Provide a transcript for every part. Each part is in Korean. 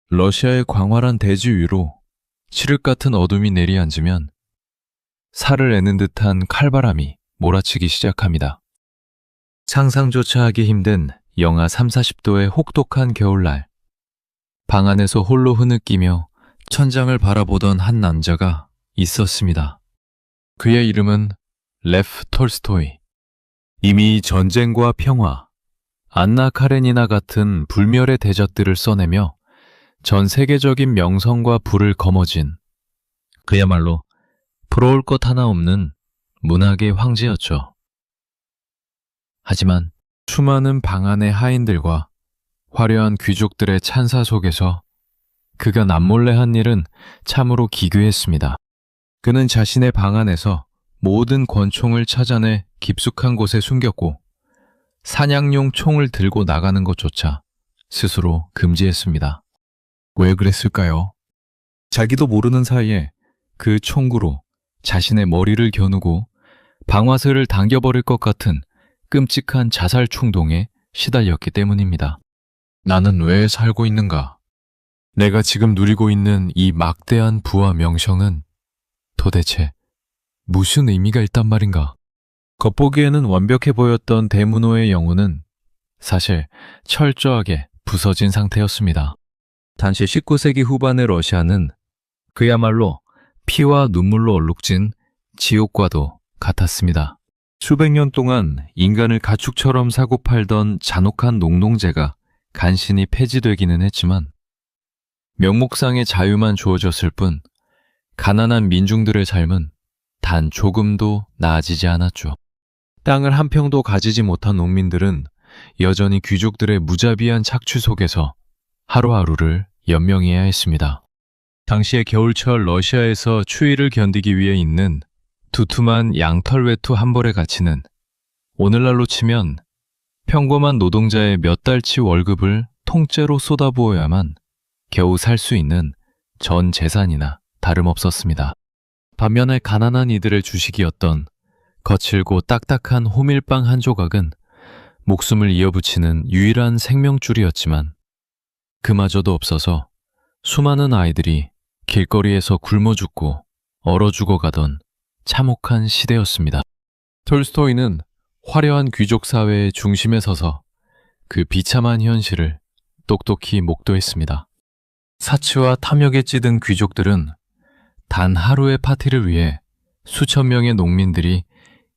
러시아의 광활한 대지 위로 칠흑 같은 어둠이 내리앉으면 살을 애는 듯한 칼바람이 몰아치기 시작합니다. 상상조차 하기 힘든 영하 30~40도의 혹독한 겨울날, 방 안에서 홀로 흐느끼며 천장을 바라보던 한 남자가 있었습니다. 그의 이름은 레프 톨스토이. 이미 전쟁과 평화, 안나 카레니나 같은 불멸의 대작들을 써내며 전 세계적인 명성과 부를 거머쥔 그야말로 부러울 것 하나 없는 문학의 황제였죠. 하지만 수많은 방 안의 하인들과 화려한 귀족들의 찬사 속에서 그가 남몰래 한 일은 참으로 기괴했습니다. 그는 자신의 방 안에서 모든 권총을 찾아내 깊숙한 곳에 숨겼고 사냥용 총을 들고 나가는 것조차 스스로 금지했습니다. 왜 그랬을까요? 자기도 모르는 사이에 그 총구로 자신의 머리를 겨누고 방아쇠를 당겨버릴 것 같은 끔찍한 자살 충동에 시달렸기 때문입니다. 나는 왜 살고 있는가? 내가 지금 누리고 있는 이 막대한 부와 명성은 도대체 무슨 의미가 있단 말인가? 겉보기에는 완벽해 보였던 대문호의 영혼은 사실 철저하게 부서진 상태였습니다. 당시 19세기 후반의 러시아는 그야말로 피와 눈물로 얼룩진 지옥과도 같았습니다. 수백 년 동안 인간을 가축처럼 사고 팔던 잔혹한 농농제가 간신히 폐지되기는 했지만 명목상의 자유만 주어졌을 뿐 가난한 민중들의 삶은 단 조금도 나아지지 않았죠. 땅을 한 평도 가지지 못한 농민들은 여전히 귀족들의 무자비한 착취 속에서 하루하루를 연명해야 했습니다. 당시의 겨울철 러시아에서 추위를 견디기 위해 입는 두툼한 양털 외투 한 벌의 가치는 오늘날로 치면 평범한 노동자의 몇 달치 월급을 통째로 쏟아부어야만 겨우 살 수 있는 전 재산이나 다름없었습니다. 반면에 가난한 이들의 주식이었던 거칠고 딱딱한 호밀빵 한 조각은 목숨을 이어붙이는 유일한 생명줄이었지만 그마저도 없어서 수많은 아이들이 길거리에서 굶어 죽고 얼어 죽어가던 참혹한 시대였습니다. 톨스토이는 화려한 귀족 사회의 중심에 서서 그 비참한 현실을 똑똑히 목도했습니다. 사치와 탐욕에 찌든 귀족들은 단 하루의 파티를 위해 수천 명의 농민들이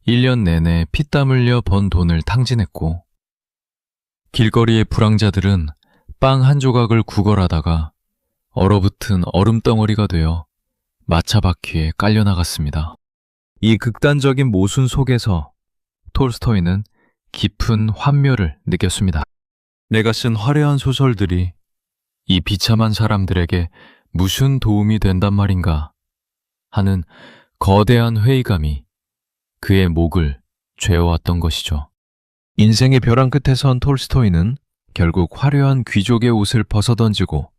1년 내내 피땀 흘려 번 돈을 탕진했고 길거리의 불황자들은 빵 한 조각을 구걸하다가 얼어붙은 얼음덩어리가 되어 마차바퀴에 깔려나갔습니다. 이 극단적인 모순 속에서 톨스토이는 깊은 환멸을 느꼈습니다. 내가 쓴 화려한 소설들이 이 비참한 사람들에게 무슨 도움이 된단 말인가 하는 거대한 회의감이 그의 목을 죄어왔던 것이죠. 인생의 벼랑 끝에 선 톨스토이는 결국 화려한 귀족의 옷을 벗어던지고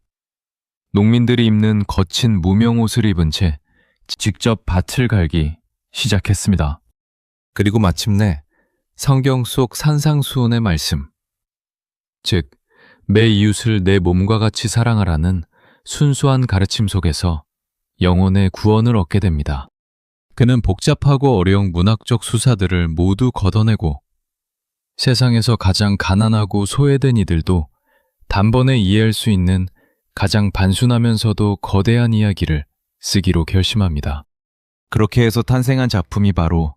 농민들이 입는 거친 무명 옷을 입은 채 직접 밭을 갈기 시작했습니다. 그리고 마침내 성경 속 산상수훈의 말씀, 즉 내 이웃을 내 몸과 같이 사랑하라는 순수한 가르침 속에서 영혼의 구원을 얻게 됩니다. 그는 복잡하고 어려운 문학적 수사들을 모두 걷어내고 세상에서 가장 가난하고 소외된 이들도 단번에 이해할 수 있는 가장 단순하면서도 거대한 이야기를 쓰기로 결심합니다. 그렇게 해서 탄생한 작품이 바로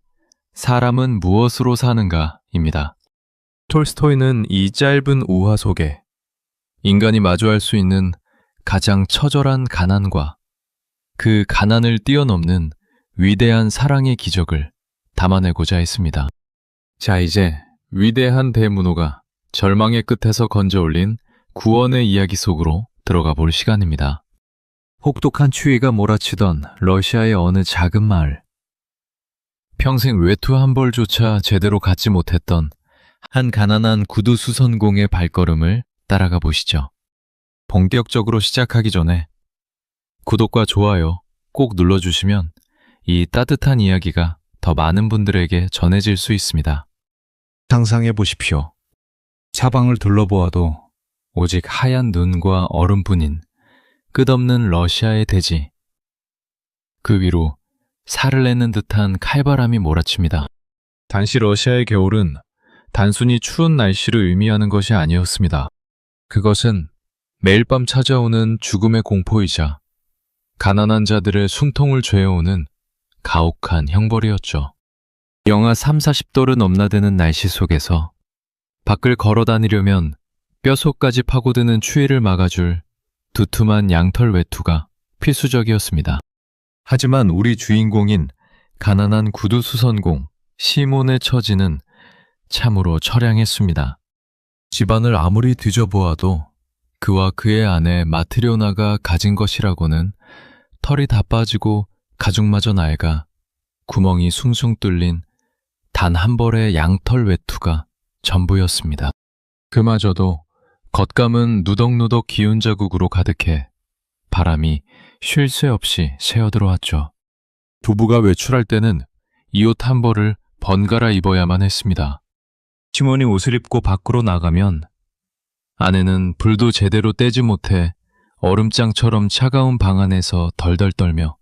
사람은 무엇으로 사는가입니다. 톨스토이는 이 짧은 우화 속에 인간이 마주할 수 있는 가장 처절한 가난과 그 가난을 뛰어넘는 위대한 사랑의 기적을 담아내고자 했습니다. 자, 이제 위대한 대문호가 절망의 끝에서 건져올린 구원의 이야기 속으로 들어가 볼 시간입니다. 혹독한 추위가 몰아치던 러시아의 어느 작은 마을. 평생 외투 한 벌조차 제대로 갖지 못했던 한 가난한 구두 수선공의 발걸음을 따라가 보시죠. 본격적으로 시작하기 전에 구독과 좋아요 꼭 눌러주시면 이 따뜻한 이야기가 더 많은 분들에게 전해질 수 있습니다. 상상해 보십시오. 사방을 둘러보아도 오직 하얀 눈과 얼음뿐인 끝없는 러시아의 대지. 그 위로 살을 내는 듯한 칼바람이 몰아칩니다. 당시 러시아의 겨울은 단순히 추운 날씨를 의미하는 것이 아니었습니다. 그것은 매일 밤 찾아오는 죽음의 공포이자 가난한 자들의 숨통을 죄어오는 가혹한 형벌이었죠. 영하 30~40도를 넘나드는 날씨 속에서 밖을 걸어 다니려면 뼛속까지 파고드는 추위를 막아줄 두툼한 양털 외투가 필수적이었습니다. 하지만 우리 주인공인 가난한 구두수선공 시몬의 처지는 참으로 처량했습니다. 집안을 아무리 뒤져보아도 그와 그의 아내 마트리오나가 가진 것이라고는 털이 다 빠지고 가죽마저 낡아 구멍이 숭숭 뚫린 단 한 벌의 양털 외투가 전부였습니다. 그마저도 겉감은 누덕누덕 기운 자국으로 가득해 바람이 쉴 새 없이 새어들어왔죠. 부부가 외출할 때는 이 옷 한 벌을 번갈아 입어야만 했습니다. 시몬이 옷을 입고 밖으로 나가면 아내는 불도 제대로 떼지 못해 얼음장처럼 차가운 방 안에서 덜덜 떨며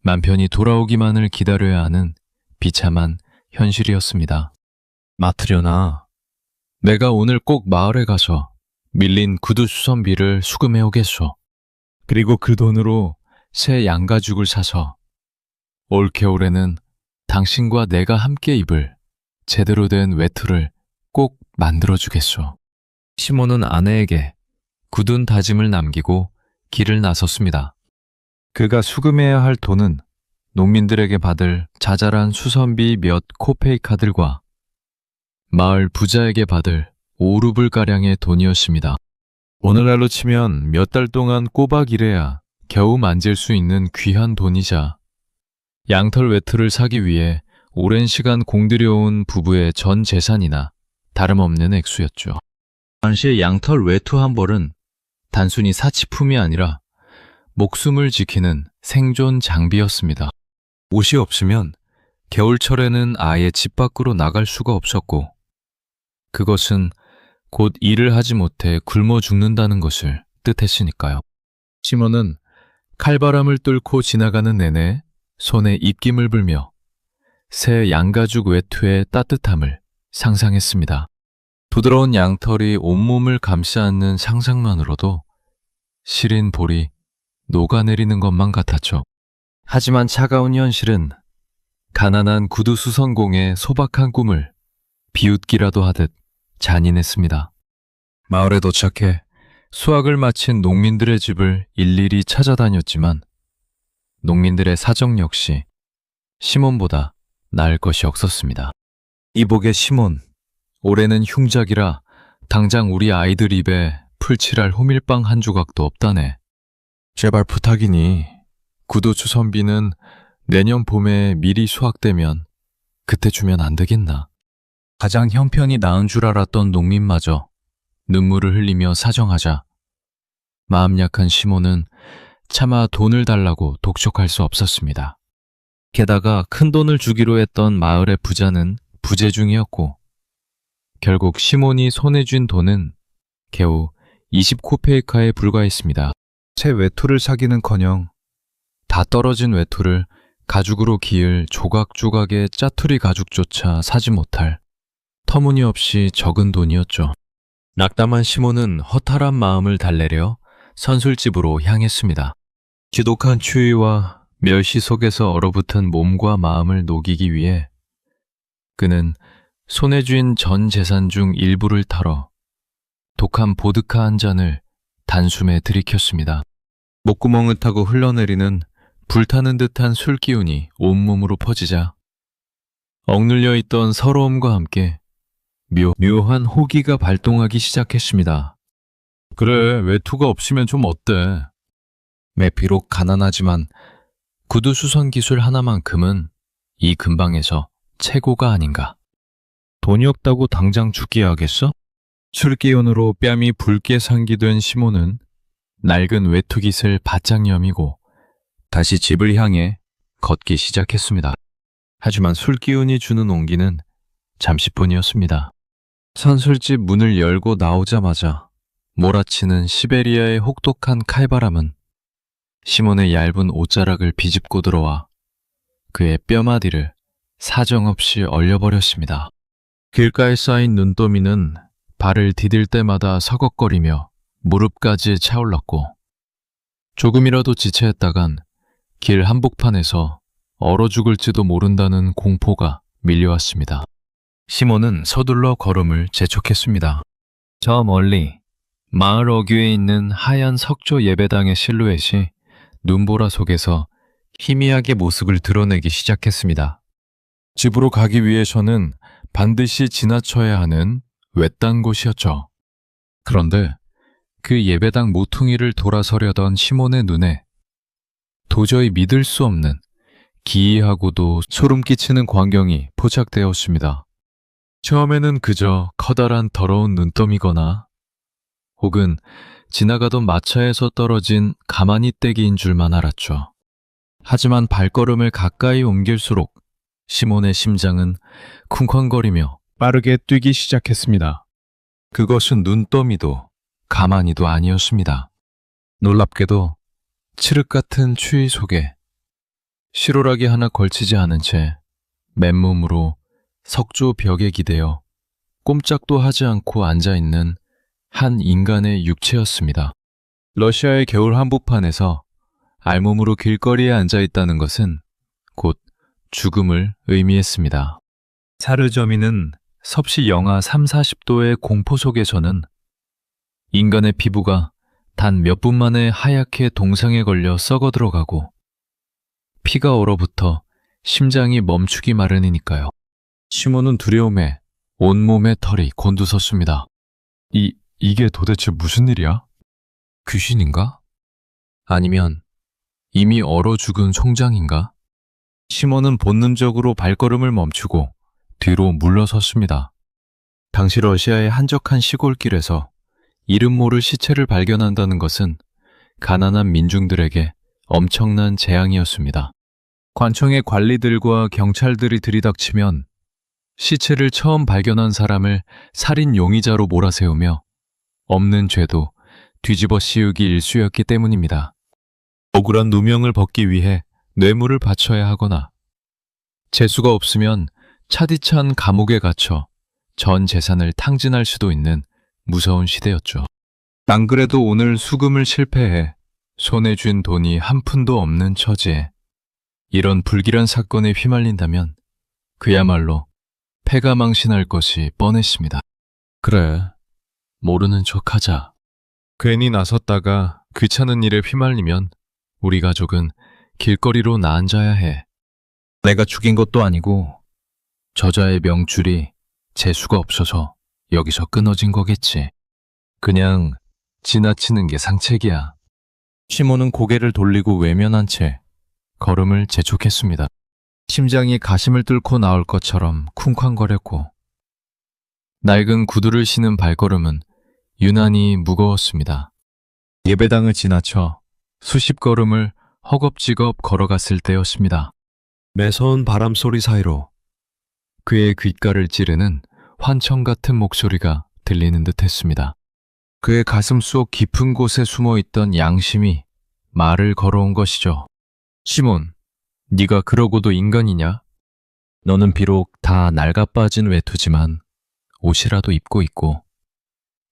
남편이 돌아오기만을 기다려야 하는 비참한 현실이었습니다. 마트려나, 내가 오늘 꼭 마을에 가서 밀린 구두 수선비를 수금해 오겠소. 그리고 그 돈으로 새 양가죽을 사서 올 겨울에는 당신과 내가 함께 입을 제대로 된 외투를 꼭 만들어주겠소. 시몬은 아내에게 굳은 다짐을 남기고 길을 나섰습니다. 그가 수금해야 할 돈은 농민들에게 받을 자잘한 수선비 몇 코페이카들과 마을 부자에게 받을 5루블가량의 돈이었습니다. 오늘날로 치면 몇 달 동안 꼬박 일해야 겨우 만질 수 있는 귀한 돈이자 양털 외투를 사기 위해 오랜 시간 공들여온 부부의 전 재산이나 다름없는 액수였죠. 당시의 양털 외투 한 벌은 단순히 사치품이 아니라 목숨을 지키는 생존 장비였습니다. 옷이 없으면 겨울철에는 아예 집 밖으로 나갈 수가 없었고 그것은 곧 일을 하지 못해 굶어 죽는다는 것을 뜻했으니까요. 시몬은 칼바람을 뚫고 지나가는 내내 손에 입김을 불며 새 양가죽 외투의 따뜻함을 상상했습니다. 부드러운 양털이 온몸을 감싸 안는 상상만으로도 시린 볼이 녹아내리는 것만 같았죠. 하지만 차가운 현실은 가난한 구두수선공의 소박한 꿈을 비웃기라도 하듯 잔인했습니다. 마을에 도착해 수확을 마친 농민들의 집을 일일이 찾아다녔지만 농민들의 사정 역시 시몬보다 나을 것이 없었습니다. 이복의 시몬, 올해는 흉작이라 당장 우리 아이들 입에 풀칠할 호밀빵 한 조각도 없다네. 제발 부탁이니 구두 주선비는 내년 봄에 미리 수확되면 그때 주면 안 되겠나. 가장 형편이 나은 줄 알았던 농민마저 눈물을 흘리며 사정하자 마음 약한 시몬은 차마 돈을 달라고 독촉할 수 없었습니다. 게다가 큰 돈을 주기로 했던 마을의 부자는 부재 중이었고 결국 시몬이 손에 쥔 돈은 겨우 20코페이카에 불과했습니다. 새 외투를 사기는커녕 다 떨어진 외투를 가죽으로 기을 조각조각의 짜투리 가죽조차 사지 못할 터무니없이 적은 돈이었죠. 낙담한 시몬은 허탈한 마음을 달래려 선술집으로 향했습니다. 지독한 추위와 멸시 속에서 얼어붙은 몸과 마음을 녹이기 위해 그는 손에 쥔 전 재산 중 일부를 털어 독한 보드카 한 잔을 단숨에 들이켰습니다. 목구멍을 타고 흘러내리는 불타는 듯한 술기운이 온몸으로 퍼지자 억눌려 있던 서러움과 함께 묘한 호기가 발동하기 시작했습니다. 그래, 외투가 없으면 좀 어때? 비록 가난하지만 구두 수선 기술 하나만큼은 이 근방에서 최고가 아닌가. 돈이 없다고 당장 죽게 하겠어? 술기운으로 뺨이 붉게 상기된 시몬은 낡은 외투깃을 바짝 여미고 다시 집을 향해 걷기 시작했습니다. 하지만 술기운이 주는 온기는 잠시뿐이었습니다. 선술집 문을 열고 나오자마자 몰아치는 시베리아의 혹독한 칼바람은 시몬의 얇은 옷자락을 비집고 들어와 그의 뼈마디를 사정없이 얼려버렸습니다. 길가에 쌓인 눈더미는 발을 디딜 때마다 서걱거리며 무릎까지 차올랐고 조금이라도 지체했다간 길 한복판에서 얼어 죽을지도 모른다는 공포가 밀려왔습니다. 시몬은 서둘러 걸음을 재촉했습니다. 저 멀리 마을 어귀에 있는 하얀 석조 예배당의 실루엣이 눈보라 속에서 희미하게 모습을 드러내기 시작했습니다. 집으로 가기 위해서는 반드시 지나쳐야 하는 외딴 곳이었죠. 그런데 그 예배당 모퉁이를 돌아서려던 시몬의 눈에 도저히 믿을 수 없는 기이하고도 소름 끼치는 광경이 포착되었습니다. 처음에는 그저 커다란 더러운 눈더미거나 혹은 지나가던 마차에서 떨어진 가마니 떼기인 줄만 알았죠. 하지만 발걸음을 가까이 옮길수록 시몬의 심장은 쿵쾅거리며 빠르게 뛰기 시작했습니다. 그것은 눈더미도 가마니도 아니었습니다. 놀랍게도 칠흑 같은 추위 속에 실오라기 하나 걸치지 않은 채 맨몸으로 석조 벽에 기대어 꼼짝도 하지 않고 앉아있는 한 인간의 육체였습니다. 러시아의 겨울 한복판에서 알몸으로 길거리에 앉아있다는 것은 곧 죽음을 의미했습니다. 사르저미는 섭씨 영하 30~40도의 공포 속에서는 인간의 피부가 단 몇 분 만에 하얗게 동상에 걸려 썩어 들어가고 피가 얼어붙어 심장이 멈추기 마련이니까요. 시몬은 두려움에 온몸의 털이 곤두섰습니다. 이게 도대체 무슨 일이야? 귀신인가? 아니면 이미 얼어 죽은 송장인가? 시몬은 본능적으로 발걸음을 멈추고 뒤로 물러섰습니다. 당시 러시아의 한적한 시골길에서 이름 모를 시체를 발견한다는 것은 가난한 민중들에게 엄청난 재앙이었습니다. 관청의 관리들과 경찰들이 들이닥치면 시체를 처음 발견한 사람을 살인 용의자로 몰아세우며 없는 죄도 뒤집어 씌우기 일쑤였기 때문입니다. 억울한 누명을 벗기 위해 뇌물을 바쳐야 하거나 재수가 없으면 차디찬 감옥에 갇혀 전 재산을 탕진할 수도 있는 무서운 시대였죠. 안 그래도 오늘 수금을 실패해 손에 쥔 돈이 한 푼도 없는 처지에 이런 불길한 사건에 휘말린다면 그야말로 패가망신할 것이 뻔했습니다. 그래, 모르는 척하자. 괜히 나섰다가 귀찮은 일에 휘말리면 우리 가족은 길거리로 나앉아야 해. 내가 죽인 것도 아니고 저자의 명줄이 재수가 없어서 여기서 끊어진 거겠지. 그냥 지나치는 게 상책이야. 시몬은 고개를 돌리고 외면한 채 걸음을 재촉했습니다. 심장이 가심을 뚫고 나올 것처럼 쿵쾅거렸고 낡은 구두를 신은 발걸음은 유난히 무거웠습니다. 예배당을 지나쳐 수십 걸음을 허겁지겁 걸어갔을 때였습니다. 매서운 바람소리 사이로 그의 귓가를 찌르는 환청 같은 목소리가 들리는 듯 했습니다. 그의 가슴 속 깊은 곳에 숨어있던 양심이 말을 걸어온 것이죠. 시몬, 네가 그러고도 인간이냐? 너는 비록 다 낡아빠진 외투지만 옷이라도 입고 있고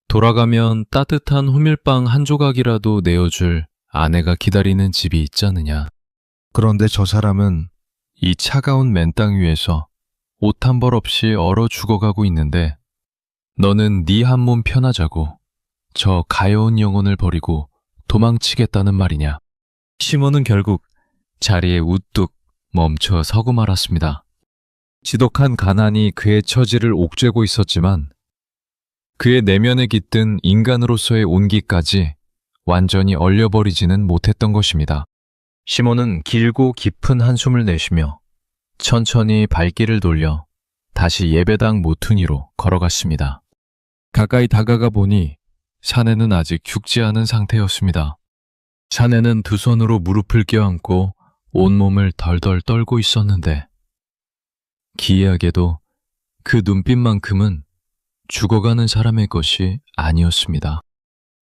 돌아가면 따뜻한 호밀빵 한 조각이라도 내어줄 아내가 기다리는 집이 있잖느냐. 그런데 저 사람은 이 차가운 맨땅 위에서 옷 한 벌 없이 얼어 죽어가고 있는데 너는 네 한 몸 편하자고 저 가여운 영혼을 버리고 도망치겠다는 말이냐. 시몬은 결국 자리에 우뚝 멈춰 서고 말았습니다. 지독한 가난이 그의 처지를 옥죄고 있었지만 그의 내면에 깃든 인간으로서의 온기까지 완전히 얼려버리지는 못했던 것입니다. 시몬은 길고 깊은 한숨을 내쉬며 천천히 발길을 돌려 다시 예배당 모퉁이로 걸어갔습니다. 가까이 다가가 보니 사내는 아직 죽지 않은 상태였습니다. 사내는 두 손으로 무릎을 껴안고 온몸을 덜덜 떨고 있었는데 기이하게도 그 눈빛만큼은 죽어가는 사람의 것이 아니었습니다.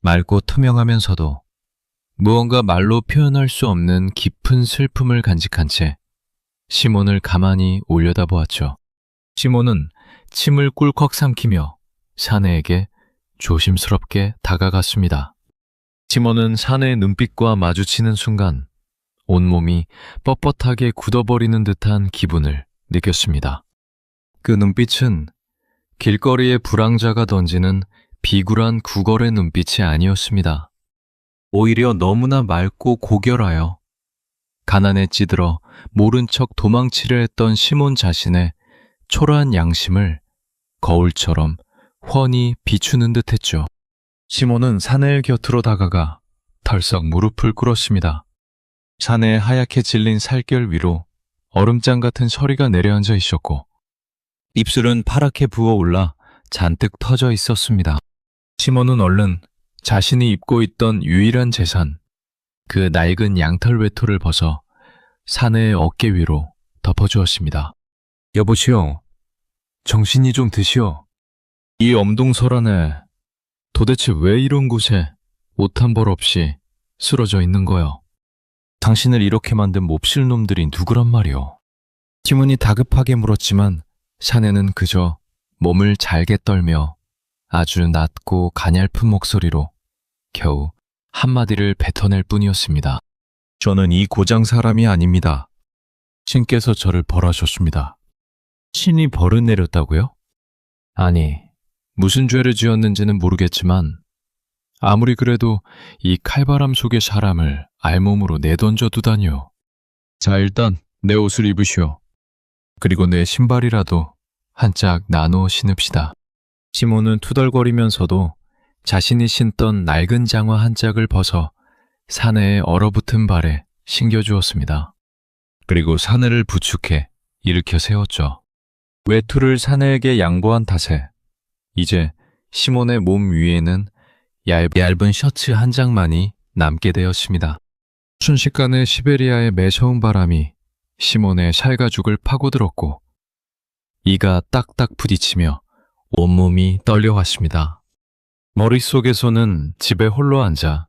맑고 투명하면서도 무언가 말로 표현할 수 없는 깊은 슬픔을 간직한 채 시몬을 가만히 올려다보았죠. 시몬은 침을 꿀꺽 삼키며 사내에게 조심스럽게 다가갔습니다. 시몬은 사내의 눈빛과 마주치는 순간 온몸이 뻣뻣하게 굳어버리는 듯한 기분을 느꼈습니다. 그 눈빛은 길거리의 불황자가 던지는 비굴한 구걸의 눈빛이 아니었습니다. 오히려 너무나 맑고 고결하여 가난에 찌들어 모른 척 도망치려 했던 시몬 자신의 초라한 양심을 거울처럼 훤히 비추는 듯했죠. 시몬은 사내의 곁으로 다가가 털썩 무릎을 꿇었습니다. 사내의 하얗게 질린 살결 위로 얼음장 같은 서리가 내려앉아 있었고 입술은 파랗게 부어올라 잔뜩 터져 있었습니다. 시몬은 얼른 자신이 입고 있던 유일한 재산, 그 낡은 양털 외투를 벗어 사내의 어깨 위로 덮어주었습니다. 여보시오, 정신이 좀 드시오. 이 엄동설 안에 도대체 왜 이런 곳에 옷 한 벌 없이 쓰러져 있는 거요? 당신을 이렇게 만든 몹쓸 놈들이 누구란 말이오? 시몬이 다급하게 물었지만 사내는 그저 몸을 잘게 떨며 아주 낮고 가냘픈 목소리로 겨우 한마디를 뱉어낼 뿐이었습니다. 저는 이 고장 사람이 아닙니다. 신께서 저를 벌하셨습니다. 신이 벌을 내렸다고요? 아니, 무슨 죄를 지었는지는 모르겠지만 아무리 그래도 이 칼바람 속의 사람을 알몸으로 내던져 두다니요. 자, 일단 내 옷을 입으시오. 그리고 내 신발이라도 한 짝 나누어 신읍시다. 시몬은 투덜거리면서도 자신이 신던 낡은 장화 한 짝을 벗어 사내의 얼어붙은 발에 신겨주었습니다. 그리고 사내를 부축해 일으켜 세웠죠. 외투를 사내에게 양보한 탓에 이제 시몬의 몸 위에는 얇은 셔츠 한 장만이 남게 되었습니다. 순식간에 시베리아의 매서운 바람이 시몬의 살가죽을 파고들었고 이가 딱딱 부딪히며 온몸이 떨려왔습니다. 머릿속에서는 집에 홀로 앉아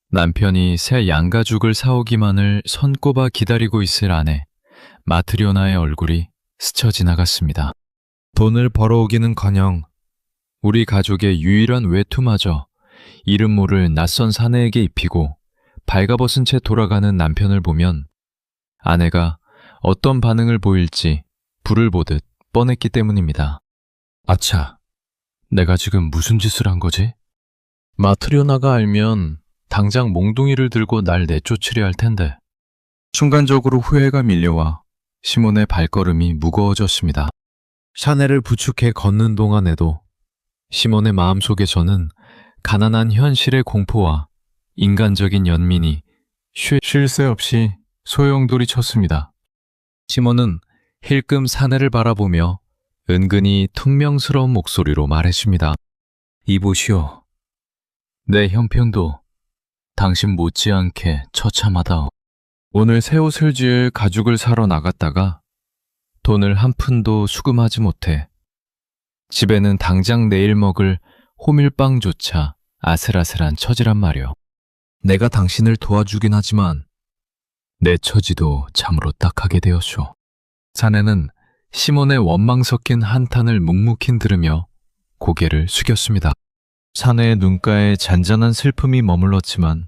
남편이 새 양가죽을 사오기만을 손꼽아 기다리고 있을 아내 마트리오나의 얼굴이 스쳐 지나갔습니다. 돈을 벌어오기는커녕 우리 가족의 유일한 외투마저 이름 모를 낯선 사내에게 입히고 발가벗은 채 돌아가는 남편을 보면 아내가 어떤 반응을 보일지 불을 보듯 뻔했기 때문입니다. 아차, 내가 지금 무슨 짓을 한 거지? 마트리오나가 알면 당장 몽둥이를 들고 날 내쫓으려 할 텐데. 순간적으로 후회가 밀려와 시몬의 발걸음이 무거워졌습니다. 샤넬을 부축해 걷는 동안에도 시몬의 마음속에서는 가난한 현실의 공포와 인간적인 연민이 쉴 새 없이 소용돌이 쳤습니다. 시몬은 힐끔 사내를 바라보며 은근히 퉁명스러운 목소리로 말했습니다. 이보시오. 내 형편도 당신 못지않게 처참하다오. 오늘 새 옷을 지을 가죽을 사러 나갔다가 돈을 한 푼도 수금하지 못해 집에는 당장 내일 먹을 호밀빵조차 아슬아슬한 처지란 말이오. 내가 당신을 도와주긴 하지만 내 처지도 참으로 딱하게 되었소. 사내는 시몬의 원망 섞인 한탄을 묵묵히 들으며 고개를 숙였습니다. 사내의 눈가에 잔잔한 슬픔이 머물렀지만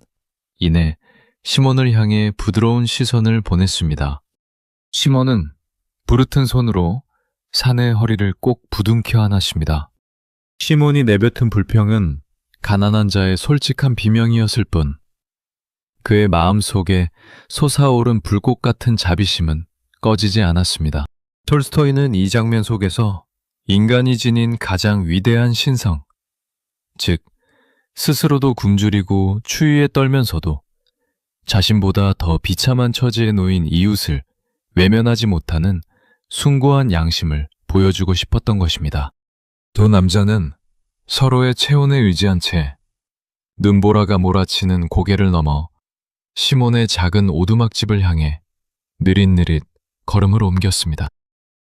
이내 시몬을 향해 부드러운 시선을 보냈습니다. 시몬은 부르튼 손으로 사내의 허리를 꼭 부둥켜 안았습니다. 시몬이 내뱉은 불평은 가난한 자의 솔직한 비명이었을 뿐 그의 마음속에 솟아오른 불꽃 같은 자비심은 꺼지지 않았습니다. 톨스토이는 이 장면 속에서 인간이 지닌 가장 위대한 신성, 즉 스스로도 굶주리고 추위에 떨면서도 자신보다 더 비참한 처지에 놓인 이웃을 외면하지 못하는 숭고한 양심을 보여주고 싶었던 것입니다. 두 남자는 서로의 체온에 의지한 채 눈보라가 몰아치는 고개를 넘어 시몬의 작은 오두막집을 향해 느릿느릿 걸음을 옮겼습니다.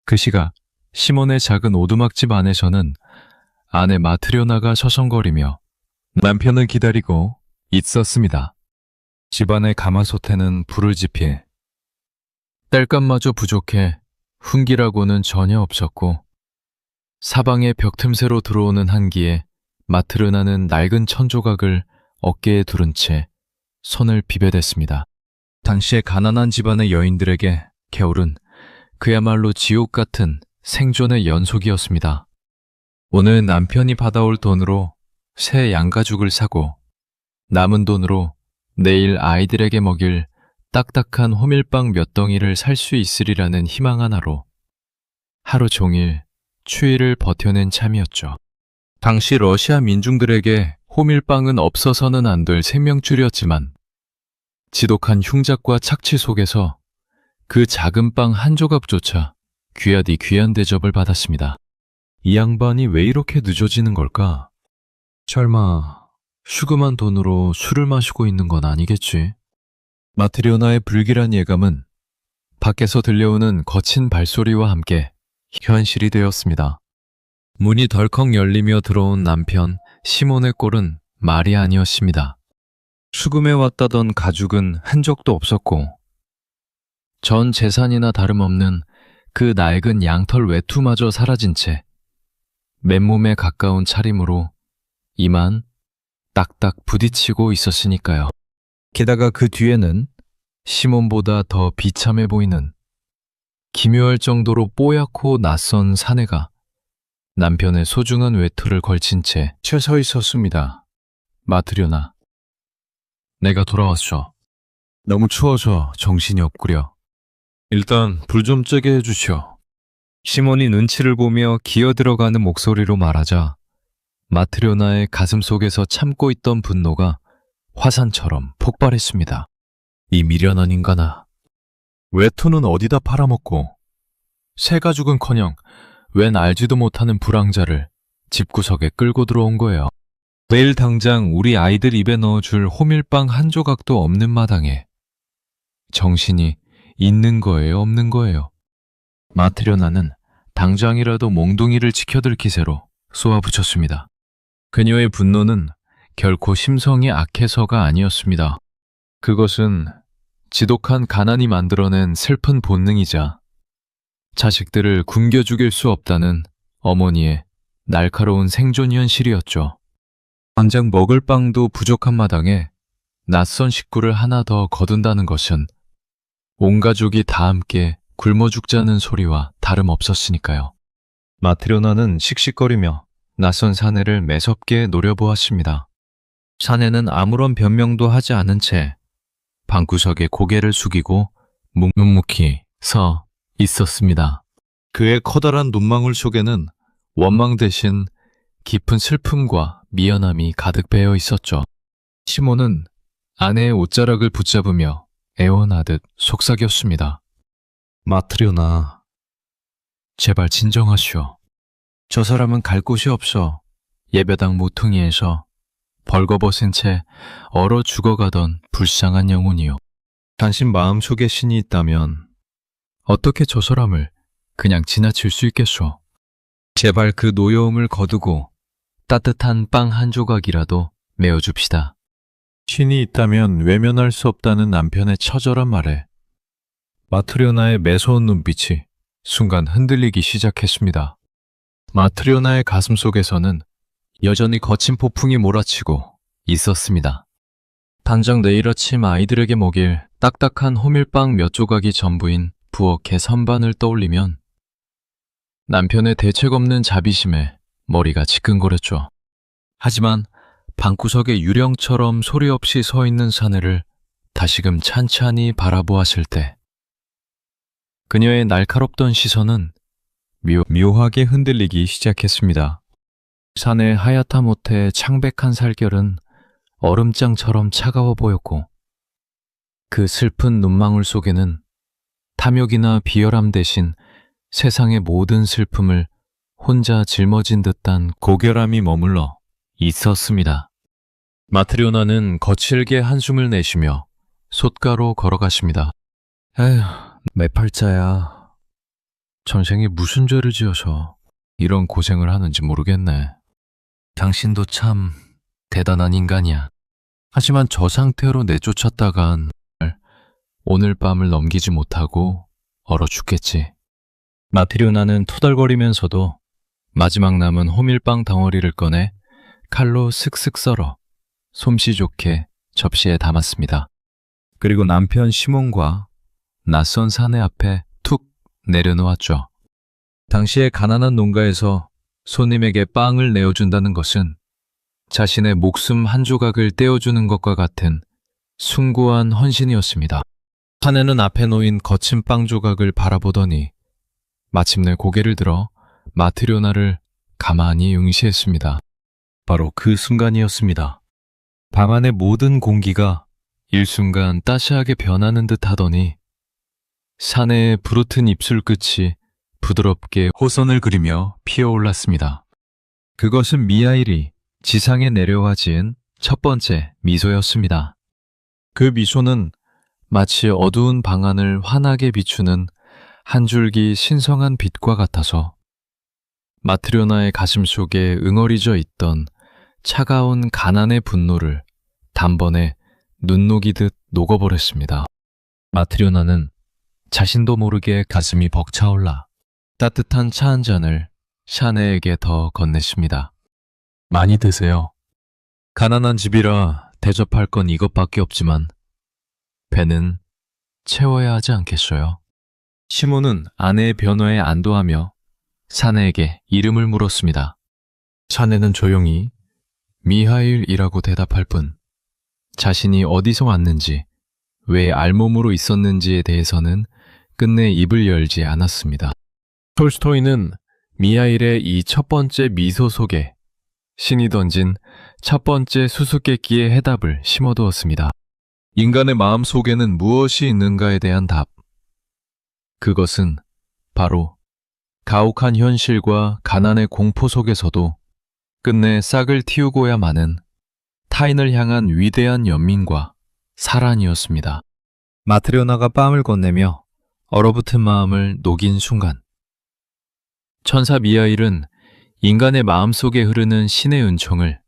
그 시각 시몬의 작은 오두막집 안에서는 아내 마트리오나가 서성거리며 남편을 기다리고 있었습니다. 집안의 가마솥에는 불을 지피 땔감마저 부족해 훈기라고는 전혀 없었고 사방의 벽 틈새로 들어오는 한기에 마트르나는 낡은 천조각을 어깨에 두른 채 손을 비벼댔습니다. 당시의 가난한 집안의 여인들에게 겨울은 그야말로 지옥 같은 생존의 연속이었습니다. 오늘 남편이 받아올 돈으로 새 양가죽을 사고 남은 돈으로 내일 아이들에게 먹일 딱딱한 호밀빵 몇 덩이를 살 수 있으리라는 희망 하나로 하루 종일 추위를 버텨낸 참이었죠. 당시 러시아 민중들에게 호밀빵은 없어서는 안 될 생명줄이었지만 지독한 흉작과 착취 속에서 그 작은 빵 한 조각조차 귀하디 귀한 대접을 받았습니다. 이 양반이 왜 이렇게 늦어지는 걸까? 설마 슈금한 돈으로 술을 마시고 있는 건 아니겠지? 마트리오나의 불길한 예감은 밖에서 들려오는 거친 발소리와 함께 현실이 되었습니다. 문이 덜컥 열리며 들어온 남편 시몬의 꼴은 말이 아니었습니다. 수금해 왔다던 가죽은 흔적도 없었고 전 재산이나 다름없는 그 낡은 양털 외투마저 사라진 채 맨몸에 가까운 차림으로 이만 딱딱 부딪히고 있었으니까요. 게다가 그 뒤에는 시몬보다 더 비참해 보이는 기묘할 정도로 뽀얗고 낯선 사내가 남편의 소중한 외투를 걸친 채 서 있었습니다. 마트리오나, 내가 돌아왔어. 너무 추워서 정신이 없구려. 일단 불 좀 쬐게 해주시오. 시몬이 눈치를 보며 기어들어가는 목소리로 말하자 마트리오나의 가슴 속에서 참고 있던 분노가 화산처럼 폭발했습니다. 이 미련한 인간아. 외투는 어디다 팔아먹고 새 가죽은커녕 웬 알지도 못하는 불황자를 집구석에 끌고 들어온 거예요. 내일 당장 우리 아이들 입에 넣어줄 호밀빵 한 조각도 없는 마당에 정신이 있는 거예요, 없는 거예요? 마트리오나는 당장이라도 몽둥이를 지켜들 기세로 쏘아붙였습니다. 그녀의 분노는 결코 심성이 악해서가 아니었습니다. 그것은 지독한 가난이 만들어낸 슬픈 본능이자 자식들을 굶겨 죽일 수 없다는 어머니의 날카로운 생존 현실이었죠. 당장 먹을 빵도 부족한 마당에 낯선 식구를 하나 더 거둔다는 것은 온 가족이 다 함께 굶어 죽자는 소리와 다름없었으니까요. 마트리오나는 씩씩거리며 낯선 사내를 매섭게 노려보았습니다. 사내는 아무런 변명도 하지 않은 채 방구석에 고개를 숙이고 묵묵히 서 있었습니다. 그의 커다란 눈망울 속에는 원망 대신 깊은 슬픔과 미안함이 가득 배어 있었죠. 시몬은 아내의 옷자락을 붙잡으며 애원하듯 속삭였습니다. 마트리오나, 제발 진정하시오. 저 사람은 갈 곳이 없어 예배당 모퉁이에서 벌거벗은 채 얼어 죽어가던 불쌍한 영혼이요. 당신 마음속에 신이 있다면 어떻게 저 사람을 그냥 지나칠 수 있겠소? 제발 그 노여움을 거두고 따뜻한 빵 한 조각이라도 메어줍시다. 신이 있다면 외면할 수 없다는 남편의 처절한 말에 마트리오나의 매서운 눈빛이 순간 흔들리기 시작했습니다. 마트리오나의 가슴 속에서는 여전히 거친 폭풍이 몰아치고 있었습니다. 당장 내일 아침 아이들에게 먹일 딱딱한 호밀빵 몇 조각이 전부인 부엌의 선반을 떠올리면 남편의 대책 없는 자비심에 머리가 지끈거렸죠. 하지만 방구석에 유령처럼 소리 없이 서 있는 사내를 다시금 찬찬히 바라보았을 때 그녀의 날카롭던 시선은 묘하게 흔들리기 시작했습니다. 사내의 하얗다 못해 창백한 살결은 얼음장처럼 차가워 보였고 그 슬픈 눈망울 속에는 탐욕이나 비열함 대신 세상의 모든 슬픔을 혼자 짊어진 듯한 고결함이 머물러 있었습니다. 마트리오나는 거칠게 한숨을 내쉬며 솥가로 걸어가십니다. 에휴, 내 팔자야. 전생에 무슨 죄를 지어서 이런 고생을 하는지 모르겠네. 당신도 참 대단한 인간이야. 하지만 저 상태로 내쫓았다간 오늘 밤을 넘기지 못하고 얼어 죽겠지. 마트리오나는 투덜거리면서도 마지막 남은 호밀빵 덩어리를 꺼내 칼로 슥슥 썰어 솜씨 좋게 접시에 담았습니다. 그리고 남편 시몬과 낯선 사내 앞에 툭 내려놓았죠. 당시에 가난한 농가에서 손님에게 빵을 내어준다는 것은 자신의 목숨 한 조각을 떼어주는 것과 같은 숭고한 헌신이었습니다. 사내는 앞에 놓인 거친 빵 조각을 바라보더니 마침내 고개를 들어 마트리오나를 가만히 응시했습니다. 바로 그 순간이었습니다. 방 안의 모든 공기가 일순간 따스하게 변하는 듯 하더니 사내의 부르튼 입술 끝이 부드럽게 호선을 그리며 피어올랐습니다. 그것은 미하일이 지상에 내려와 지은 첫 번째 미소였습니다. 그 미소는 마치 어두운 방안을 환하게 비추는 한 줄기 신성한 빛과 같아서 마트리오나의 가슴 속에 응어리져 있던 차가운 가난의 분노를 단번에 눈 녹이듯 녹아버렸습니다. 마트리오나는 자신도 모르게 가슴이 벅차올라 따뜻한 차 한 잔을 샤네에게 더 건넸습니다. 많이 드세요. 가난한 집이라 대접할 건 이것밖에 없지만 배는 채워야 하지 않겠어요? 시몬은 아내의 변화에 안도하며 사내에게 이름을 물었습니다. 사내는 조용히 미하일이라고 대답할 뿐 자신이 어디서 왔는지 왜 알몸으로 있었는지에 대해서는 끝내 입을 열지 않았습니다. 톨스토이는 미하일의 이 첫 번째 미소 속에 신이 던진 첫 번째 수수께끼의 해답을 심어두었습니다. 인간의 마음 속에는 무엇이 있는가에 대한 답. 그것은 바로 가혹한 현실과 가난의 공포 속에서도 끝내 싹을 틔우고야 마는 타인을 향한 위대한 연민과 사랑이었습니다. 마트리오나가 뺨을 건네며 얼어붙은 마음을 녹인 순간 천사 미하일은 인간의 마음속에 흐르는 신의 은총을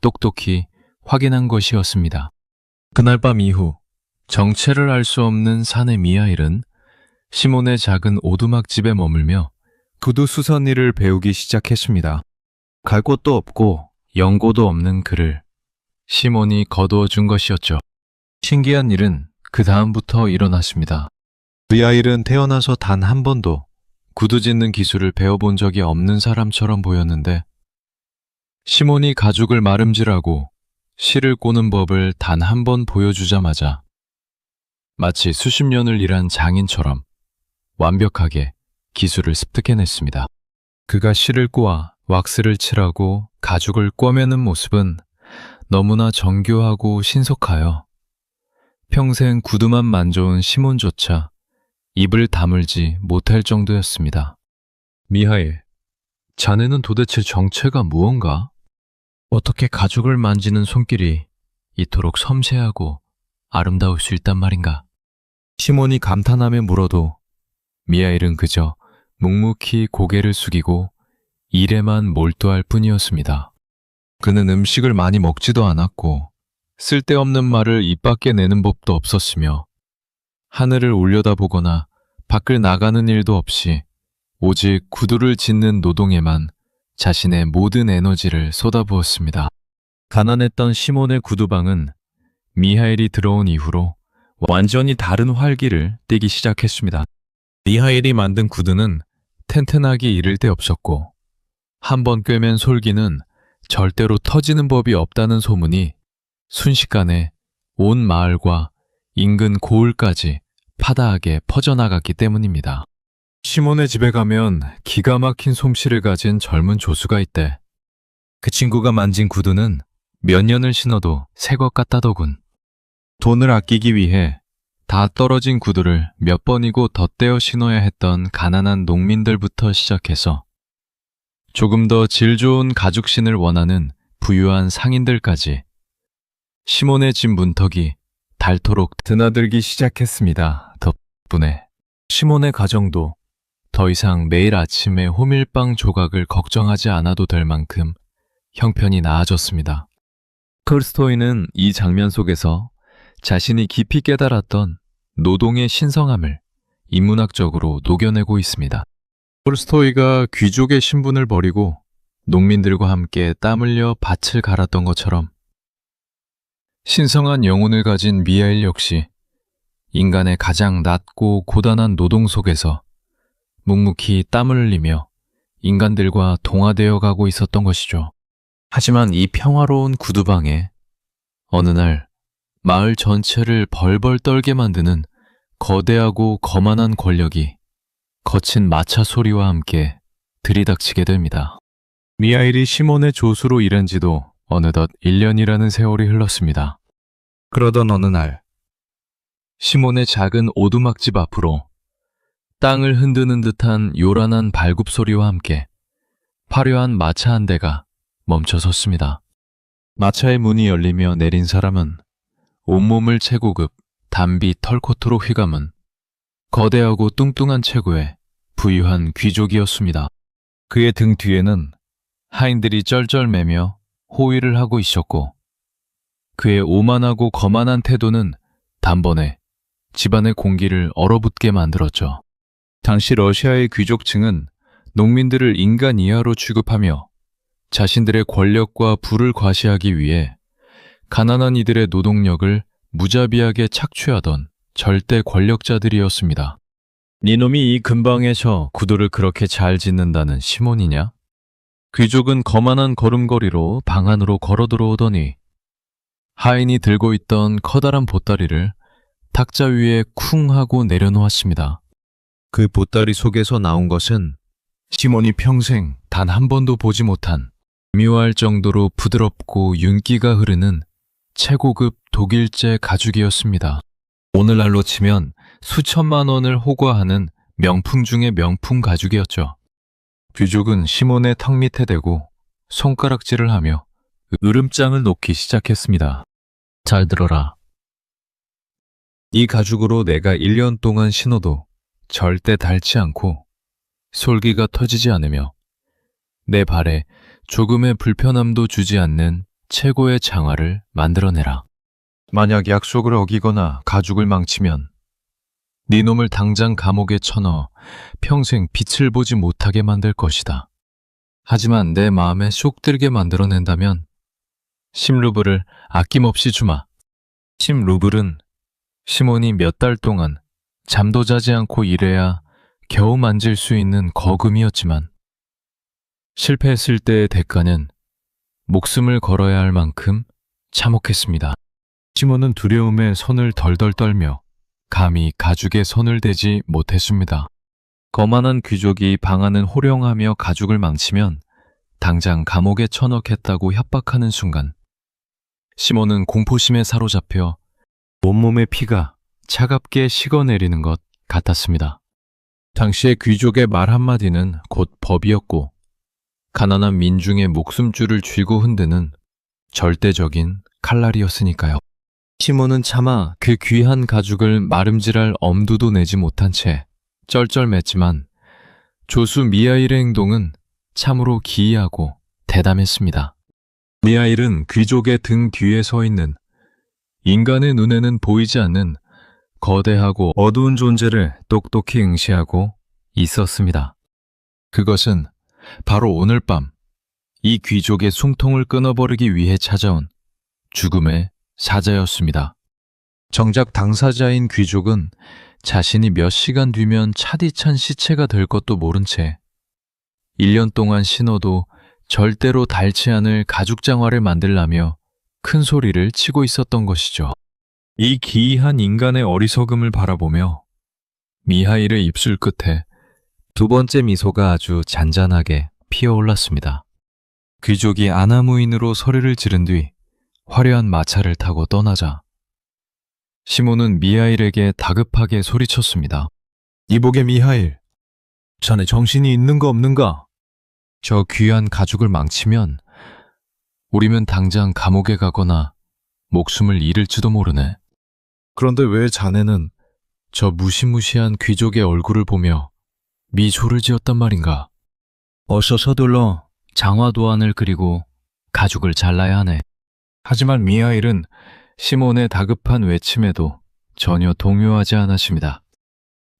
똑똑히 확인한 것이었습니다. 그날 밤 이후 정체를 알 수 없는 사내 미하일은 시몬의 작은 오두막집에 머물며 구두수선 일을 배우기 시작했습니다. 갈 곳도 없고 연고도 없는 그를 시몬이 거두어 준 것이었죠. 신기한 일은 그 다음부터 일어났습니다. 미하일은 태어나서 단 한 번도 구두 짓는 기술을 배워본 적이 없는 사람처럼 보였는데 시몬이 가죽을 마름질하고 실을 꼬는 법을 단 한 번 보여주자마자 마치 수십 년을 일한 장인처럼 완벽하게 기술을 습득해냈습니다. 그가 실을 꼬아 왁스를 칠하고 가죽을 꿰매는 모습은 너무나 정교하고 신속하여 평생 구두만 만져온 시몬조차 입을 다물지 못할 정도였습니다. 미하일, 자네는 도대체 정체가 무언가? 어떻게 가죽을 만지는 손길이 이토록 섬세하고 아름다울 수 있단 말인가? 시몬이 감탄하며 물어도 미하일은 그저 묵묵히 고개를 숙이고 일에만 몰두할 뿐이었습니다. 그는 음식을 많이 먹지도 않았고 쓸데없는 말을 입 밖에 내는 법도 없었으며 하늘을 올려다보거나 밖을 나가는 일도 없이 오직 구두를 짓는 노동에만 자신의 모든 에너지를 쏟아부었습니다. 가난했던 시몬의 구두방은 미하일이 들어온 이후로 완전히 다른 활기를 띠기 시작했습니다. 미하일이 만든 구두는 튼튼하기 이를 데 없었고 한 번 꿰맨 솔기는 절대로 터지는 법이 없다는 소문이 순식간에 온 마을과 인근 고을까지 파다하게 퍼져나갔기 때문입니다. 시몬의 집에 가면 기가 막힌 솜씨를 가진 젊은 조수가 있대. 그 친구가 만진 구두는 몇 년을 신어도 새 것 같다더군. 돈을 아끼기 위해 다 떨어진 구두를 몇 번이고 덧대어 신어야 했던 가난한 농민들부터 시작해서 조금 더 질 좋은 가죽신을 원하는 부유한 상인들까지 시몬의 집 문턱이 닳도록 드나들기 시작했습니다. 덕분에 시몬의 가정도 더 이상 매일 아침에 호밀빵 조각을 걱정하지 않아도 될 만큼 형편이 나아졌습니다. 톨스토이는 이 장면 속에서 자신이 깊이 깨달았던 노동의 신성함을 인문학적으로 녹여내고 있습니다. 톨스토이가 귀족의 신분을 버리고 농민들과 함께 땀 흘려 밭을 갈았던 것처럼 신성한 영혼을 가진 미하일 역시 인간의 가장 낮고 고단한 노동 속에서 묵묵히 땀을 흘리며 인간들과 동화되어 가고 있었던 것이죠. 하지만 이 평화로운 구두방에 어느 날 마을 전체를 벌벌 떨게 만드는 거대하고 거만한 권력이 거친 마차 소리와 함께 들이닥치게 됩니다. 미하일이 시몬의 조수로 일한 지도 어느덧 1년이라는 세월이 흘렀습니다. 그러던 어느 날 시몬의 작은 오두막집 앞으로 땅을 흔드는 듯한 요란한 발굽 소리와 함께 화려한 마차 한 대가 멈춰 섰습니다. 마차의 문이 열리며 내린 사람은 온몸을 최고급 단비 털코트로 휘감은 거대하고 뚱뚱한 체구의 부유한 귀족이었습니다. 그의 등 뒤에는 하인들이 쩔쩔매며 호위를 하고 있었고 그의 오만하고 거만한 태도는 단번에 집안의 공기를 얼어붙게 만들었죠. 당시 러시아의 귀족층은 농민들을 인간 이하로 취급하며 자신들의 권력과 부를 과시하기 위해 가난한 이들의 노동력을 무자비하게 착취하던 절대 권력자들이었습니다. 니놈이 이 근방에서 구두를 그렇게 잘 짓는다는 시몬이냐? 귀족은 거만한 걸음걸이로 방 안으로 걸어 들어오더니 하인이 들고 있던 커다란 보따리를 탁자 위에 쿵 하고 내려놓았습니다. 그 보따리 속에서 나온 것은 시몬이 평생 단 한 번도 보지 못한 묘할 정도로 부드럽고 윤기가 흐르는 최고급 독일제 가죽이었습니다. 오늘날로 치면 수천만 원을 호가하는 명품 중의 명품 가죽이었죠. 귀족은 시몬의 턱 밑에 대고 손가락질을 하며 으름장을 놓기 시작했습니다. 잘 들어라. 이 가죽으로 내가 1년 동안 신어도 절대 닳지 않고 솔기가 터지지 않으며 내 발에 조금의 불편함도 주지 않는 최고의 장화를 만들어내라. 만약 약속을 어기거나 가죽을 망치면 네 놈을 당장 감옥에 쳐넣어 평생 빛을 보지 못하게 만들 것이다. 하지만 내 마음에 쏙 들게 만들어낸다면 10루블을 아낌없이 주마. 10루블은 시몬이 몇 달 동안 잠도 자지 않고 일해야 겨우 만질 수 있는 거금이었지만 실패했을 때의 대가는 목숨을 걸어야 할 만큼 참혹했습니다. 시몬은 두려움에 손을 덜덜 떨며 감히 가죽에 손을 대지 못했습니다. 거만한 귀족이 방안은 호령하며 가죽을 망치면 당장 감옥에 쳐넣겠다고 협박하는 순간 시몬은 공포심에 사로잡혀 온몸의 피가 차갑게 식어내리는 것 같았습니다. 당시의 귀족의 말 한마디는 곧 법이었고 가난한 민중의 목숨줄을 쥐고 흔드는 절대적인 칼날이었으니까요. 시몬은 차마 그 귀한 가죽을 마름질할 엄두도 내지 못한 채 쩔쩔맸지만 조수 미하일의 행동은 참으로 기이하고 대담했습니다. 미하일은 귀족의 등 뒤에 서 있는 인간의 눈에는 보이지 않는 거대하고 어두운 존재를 똑똑히 응시하고 있었습니다. 그것은 바로 오늘 밤 이 귀족의 숨통을 끊어버리기 위해 찾아온 죽음의 사자였습니다. 정작 당사자인 귀족은 자신이 몇 시간 뒤면 차디찬 시체가 될 것도 모른 채 1년 동안 신어도 절대로 닳지 않을 가죽 장화를 만들라며 큰 소리를 치고 있었던 것이죠. 이 기이한 인간의 어리석음을 바라보며 미하일의 입술 끝에 두 번째 미소가 아주 잔잔하게 피어올랐습니다. 귀족이 아나무인으로 소리를 지른 뒤 화려한 마차를 타고 떠나자 시몬은 미하일에게 다급하게 소리쳤습니다. 이복의 미하일, 자네 정신이 있는가 없는가? 저 귀한 가죽을 망치면 우리면 당장 감옥에 가거나 목숨을 잃을지도 모르네. 그런데 왜 자네는 저 무시무시한 귀족의 얼굴을 보며 미소를 지었단 말인가? 어서 서둘러 장화 도안을 그리고 가죽을 잘라야 하네. 하지만 미하일은 시몬의 다급한 외침에도 전혀 동요하지 않았습니다.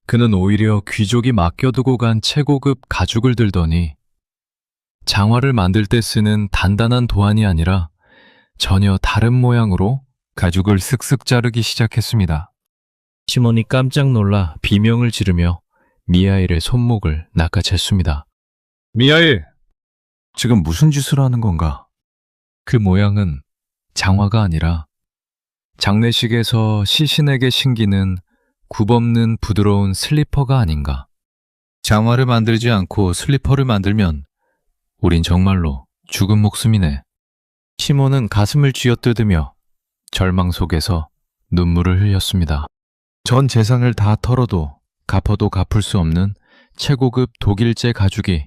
그는 오히려 귀족이 맡겨두고 간 최고급 가죽을 들더니 장화를 만들 때 쓰는 단단한 도안이 아니라 전혀 다른 모양으로 가죽을 쓱쓱 자르기 시작했습니다. 시몬이 깜짝 놀라 비명을 지르며 미하일의 손목을 낚아챘습니다. 미하일! 지금 무슨 짓을 하는 건가? 그 모양은 장화가 아니라 장례식에서 시신에게 신기는 굽없는 부드러운 슬리퍼가 아닌가. 장화를 만들지 않고 슬리퍼를 만들면 우린 정말로 죽은 목숨이네. 시몬은 가슴을 쥐어뜯으며 절망 속에서 눈물을 흘렸습니다. 전 재산을 다 털어도 갚아도 갚을 수 없는 최고급 독일제 가죽이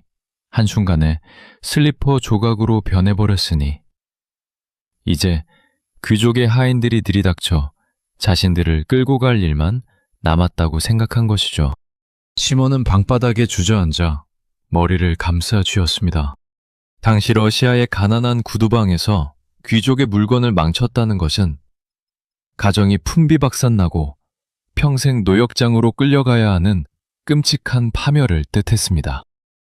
한순간에 슬리퍼 조각으로 변해버렸으니 이제 귀족의 하인들이 들이닥쳐 자신들을 끌고 갈 일만 남았다고 생각한 것이죠. 시몬은 방바닥에 주저앉아 머리를 감싸 쥐었습니다. 당시 러시아의 가난한 구두방에서 귀족의 물건을 망쳤다는 것은 가정이 풍비박산나고 평생 노역장으로 끌려가야 하는 끔찍한 파멸을 뜻했습니다.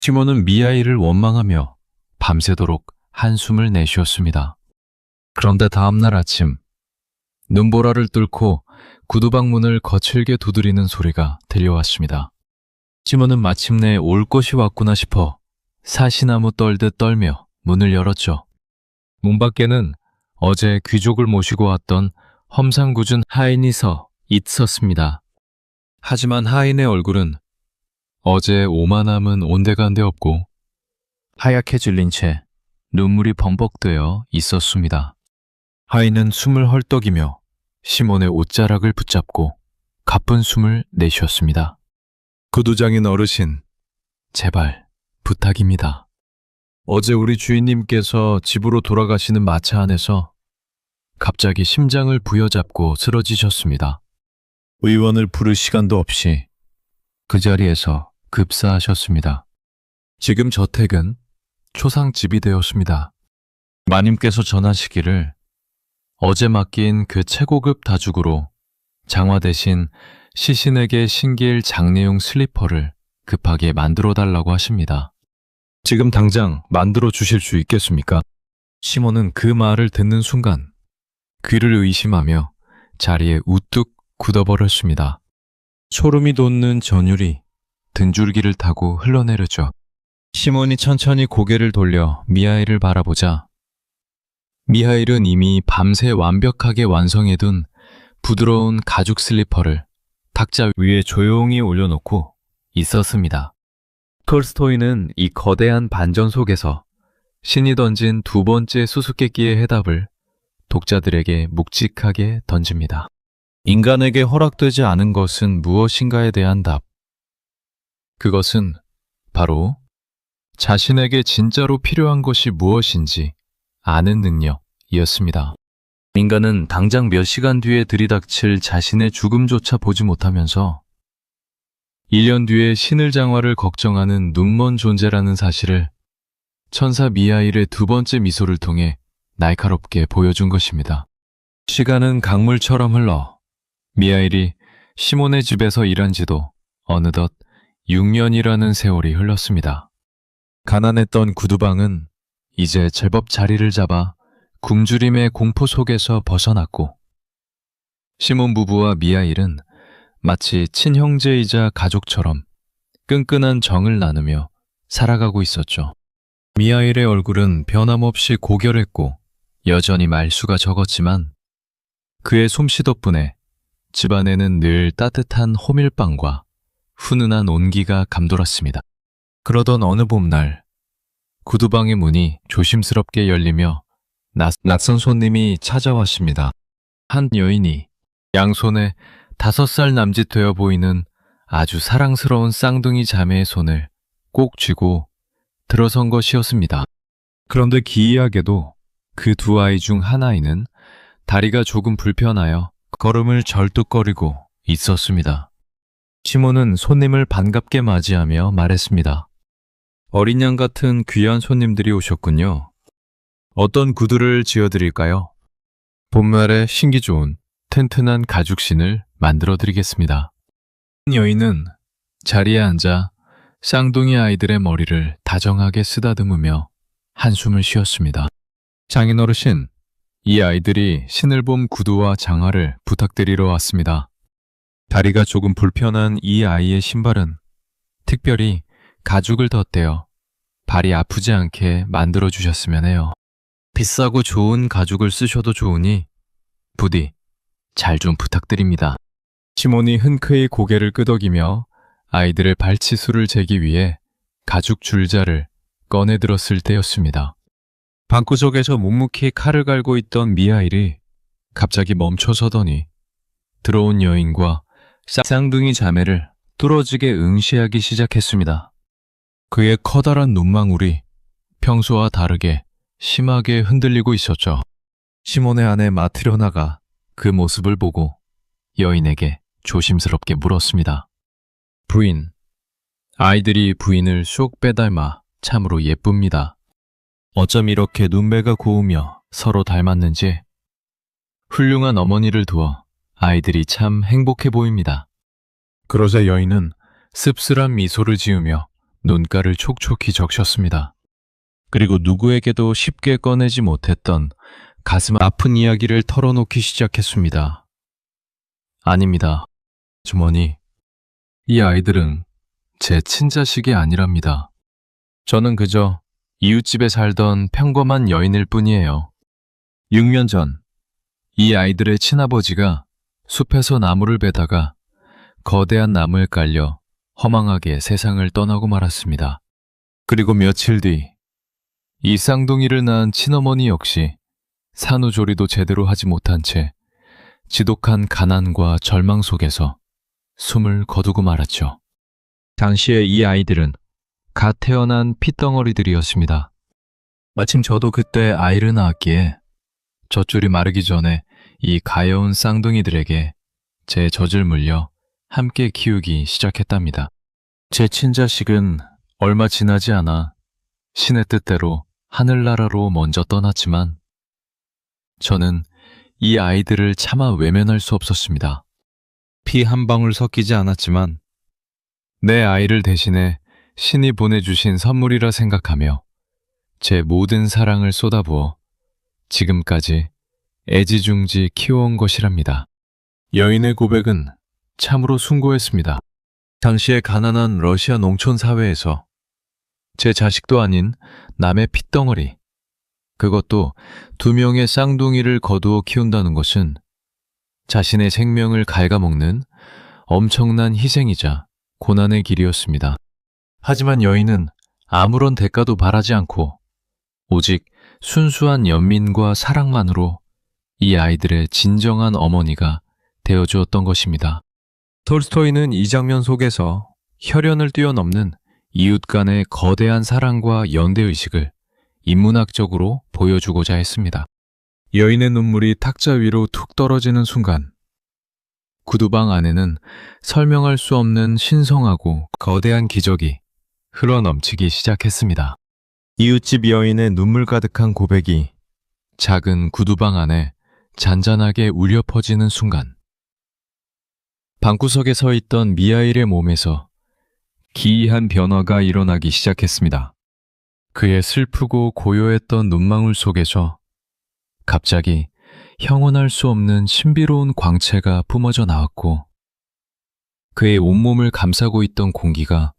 시몬은 미하일을 원망하며 밤새도록 한숨을 내쉬었습니다. 그런데 다음날 아침 눈보라를 뚫고 구두방 문을 거칠게 두드리는 소리가 들려왔습니다. 시몬은 마침내 올 것이 왔구나 싶어 사시나무 떨듯 떨며 문을 열었죠. 문 밖에는 어제 귀족을 모시고 왔던 험상궂은 하인이 서 있었습니다. 하지만 하인의 얼굴은 어제 오만함은 온데간데 없고 하얗게 질린 채 눈물이 범벅되어 있었습니다. 하인은 숨을 헐떡이며 시몬의 옷자락을 붙잡고 가쁜 숨을 내쉬었습니다. 구두장인 어르신, 제발 부탁입니다. 어제 우리 주인님께서 집으로 돌아가시는 마차 안에서 갑자기 심장을 부여잡고 쓰러지셨습니다. 의원을 부를 시간도 없이 그 자리에서 급사하셨습니다. 지금 저택은 초상집이 되었습니다. 마님께서 전하시기를 어제 맡긴 그 최고급 다죽으로 장화 대신 시신에게 신길 장례용 슬리퍼를 급하게 만들어 달라고 하십니다. 지금 당장 만들어 주실 수 있겠습니까? 시몬은 그 말을 듣는 순간 귀를 의심하며 자리에 우뚝 굳어버렸습니다. 소름이 돋는 전율이 등줄기를 타고 흘러내렸죠. 시몬이 천천히 고개를 돌려 미하일을 바라보자 미하일은 이미 밤새 완벽하게 완성해둔 부드러운 가죽 슬리퍼를 탁자 위에 조용히 올려놓고 있었습니다. 톨스토이는 이 거대한 반전 속에서 신이 던진 두 번째 수수께끼의 해답을 독자들에게 묵직하게 던집니다. 인간에게 허락되지 않은 것은 무엇인가에 대한 답. 그것은 바로 자신에게 진짜로 필요한 것이 무엇인지 아는 능력이었습니다. 인간은 당장 몇 시간 뒤에 들이닥칠 자신의 죽음조차 보지 못하면서 1년 뒤에 신을장화를 걱정하는 눈먼 존재라는 사실을 천사 미하일의 두 번째 미소를 통해 날카롭게 보여준 것입니다. 시간은 강물처럼 흘러 미하일이 시몬의 집에서 일한 지도 어느덧 6년이라는 세월이 흘렀습니다. 가난했던 구두방은 이제 제법 자리를 잡아 굶주림의 공포 속에서 벗어났고 시몬 부부와 미하일은 마치 친형제이자 가족처럼 끈끈한 정을 나누며 살아가고 있었죠. 미하일의 얼굴은 변함없이 고결했고 여전히 말수가 적었지만 그의 솜씨 덕분에 집안에는 늘 따뜻한 호밀빵과 훈훈한 온기가 감돌았습니다. 그러던 어느 봄날 구두방의 문이 조심스럽게 열리며 낯선 손님이 찾아왔습니다. 한 여인이 양손에 5살 남짓 되어 보이는 아주 사랑스러운 쌍둥이 자매의 손을 꼭 쥐고 들어선 것이었습니다. 그런데 기이하게도 그 두 아이 중 한 아이는 다리가 조금 불편하여 걸음을 절뚝거리고 있었습니다. 시몬은 손님을 반갑게 맞이하며 말했습니다. 어린 양 같은 귀한 손님들이 오셨군요. 어떤 구두를 지어드릴까요? 봄날에 신기 좋은 튼튼한 가죽신을 만들어 드리겠습니다. 여인은 자리에 앉아 쌍둥이 아이들의 머리를 다정하게 쓰다듬으며 한숨을 쉬었습니다. 장인어르신, 이 아이들이 신을봄 구두와 장화를 부탁드리러 왔습니다. 다리가 조금 불편한 이 아이의 신발은 특별히 가죽을 덧대어 발이 아프지 않게 만들어 주셨으면 해요. 비싸고 좋은 가죽을 쓰셔도 좋으니 부디 잘 좀 부탁드립니다. 시몬이 흔쾌히 고개를 끄덕이며 아이들의 발치수를 재기 위해 가죽 줄자를 꺼내 들었을 때였습니다. 방구석에서 묵묵히 칼을 갈고 있던 미아일이 갑자기 멈춰서더니 들어온 여인과 쌍둥이 자매를 뚫어지게 응시하기 시작했습니다. 그의 커다란 눈망울이 평소와 다르게 심하게 흔들리고 있었죠. 시몬의 아내 마트려나가 그 모습을 보고 여인에게 조심스럽게 물었습니다. 부인, 아이들이 부인을 쏙 빼닮아 참으로 예쁩니다. 어쩜 이렇게 눈매가 고우며 서로 닮았는지 훌륭한 어머니를 두어 아이들이 참 행복해 보입니다. 그러자 여인은 씁쓸한 미소를 지으며 눈가를 촉촉히 적셨습니다. 그리고 누구에게도 쉽게 꺼내지 못했던 가슴 아픈 이야기를 털어놓기 시작했습니다. 아닙니다, 주머니. 이 아이들은 제 친자식이 아니랍니다. 저는 그저 이웃집에 살던 평범한 여인일 뿐이에요. 6년 전, 이 아이들의 친아버지가 숲에서 나무를 베다가 거대한 나무에 깔려 허망하게 세상을 떠나고 말았습니다. 그리고 며칠 뒤, 이 쌍둥이를 낳은 친어머니 역시 산후조리도 제대로 하지 못한 채 지독한 가난과 절망 속에서 숨을 거두고 말았죠. 당시에 이 아이들은 갓 태어난 핏덩어리들이었습니다. 마침 저도 그때 아이를 낳았기에 젖줄이 마르기 전에 이 가여운 쌍둥이들에게 제 젖을 물려 함께 키우기 시작했답니다. 제 친자식은 얼마 지나지 않아 신의 뜻대로 하늘나라로 먼저 떠났지만 저는 이 아이들을 차마 외면할 수 없었습니다. 피 한 방울 섞이지 않았지만 내 아이를 대신해 신이 보내주신 선물이라 생각하며 제 모든 사랑을 쏟아부어 지금까지 애지중지 키워온 것이랍니다. 여인의 고백은 참으로 숭고했습니다. 당시의 가난한 러시아 농촌 사회에서 제 자식도 아닌 남의 핏덩어리, 그것도 2명의 쌍둥이를 거두어 키운다는 것은 자신의 생명을 갉아먹는 엄청난 희생이자 고난의 길이었습니다. 하지만 여인은 아무런 대가도 바라지 않고 오직 순수한 연민과 사랑만으로 이 아이들의 진정한 어머니가 되어주었던 것입니다. 톨스토이는 이 장면 속에서 혈연을 뛰어넘는 이웃 간의 거대한 사랑과 연대의식을 인문학적으로 보여주고자 했습니다. 여인의 눈물이 탁자 위로 툭 떨어지는 순간 구두방 안에는 설명할 수 없는 신성하고 거대한 기적이 흘러넘치기 시작했습니다. 이웃집 여인의 눈물 가득한 고백이 작은 구두방 안에 잔잔하게 울려 퍼지는 순간 방구석에 서 있던 미하일의 몸에서 기이한 변화가 일어나기 시작했습니다. 그의 슬프고 고요했던 눈망울 속에서 갑자기 형언할 수 없는 신비로운 광채가 뿜어져 나왔고 그의 온몸을 감싸고 있던 공기가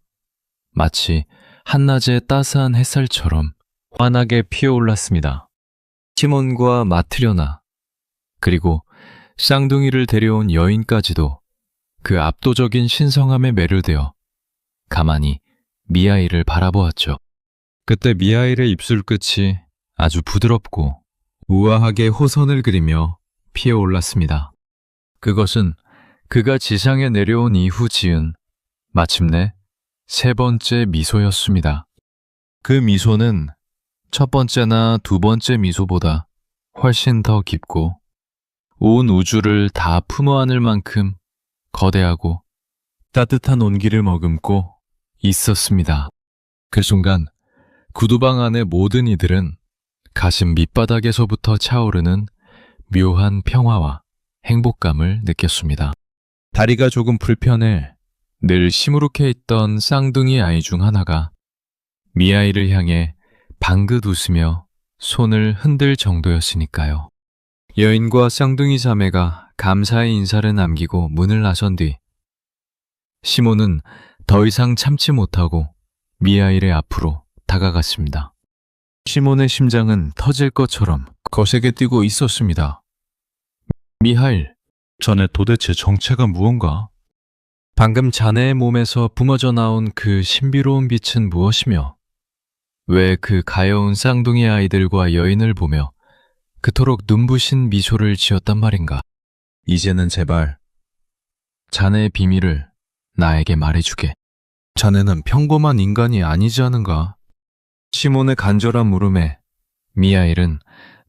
마치 한낮의 따스한 햇살처럼 환하게 피어올랐습니다. 시몬과 마트려나 그리고 쌍둥이를 데려온 여인까지도 그 압도적인 신성함에 매료되어 가만히 미하일을 바라보았죠. 그때 미하일의 입술 끝이 아주 부드럽고 우아하게 호선을 그리며 피어올랐습니다. 그것은 그가 지상에 내려온 이후 지은 마침내 3번째 미소였습니다. 그 미소는 첫 번째나 2번째 미소보다 훨씬 더 깊고 온 우주를 다 품어 안을 만큼 거대하고 따뜻한 온기를 머금고 있었습니다. 그 순간 구두방 안의 모든 이들은 가슴 밑바닥에서부터 차오르는 묘한 평화와 행복감을 느꼈습니다. 다리가 조금 불편해 늘 시무룩해 있던 쌍둥이 아이 중 하나가 미아이를 향해 방긋 웃으며 손을 흔들 정도였으니까요. 여인과 쌍둥이 자매가 감사의 인사를 남기고 문을 나선 뒤 시몬은 더 이상 참지 못하고 미하일의 앞으로 다가갔습니다. 시몬의 심장은 터질 것처럼 거세게 뛰고 있었습니다. 미하일, 자네 도대체 정체가 무언가? 방금 자네의 몸에서 뿜어져 나온 그 신비로운 빛은 무엇이며 왜 그 가여운 쌍둥이 아이들과 여인을 보며 그토록 눈부신 미소를 지었단 말인가? 이제는 제발 자네의 비밀을 나에게 말해주게. 자네는 평범한 인간이 아니지 않은가? 시몬의 간절한 물음에 미하일은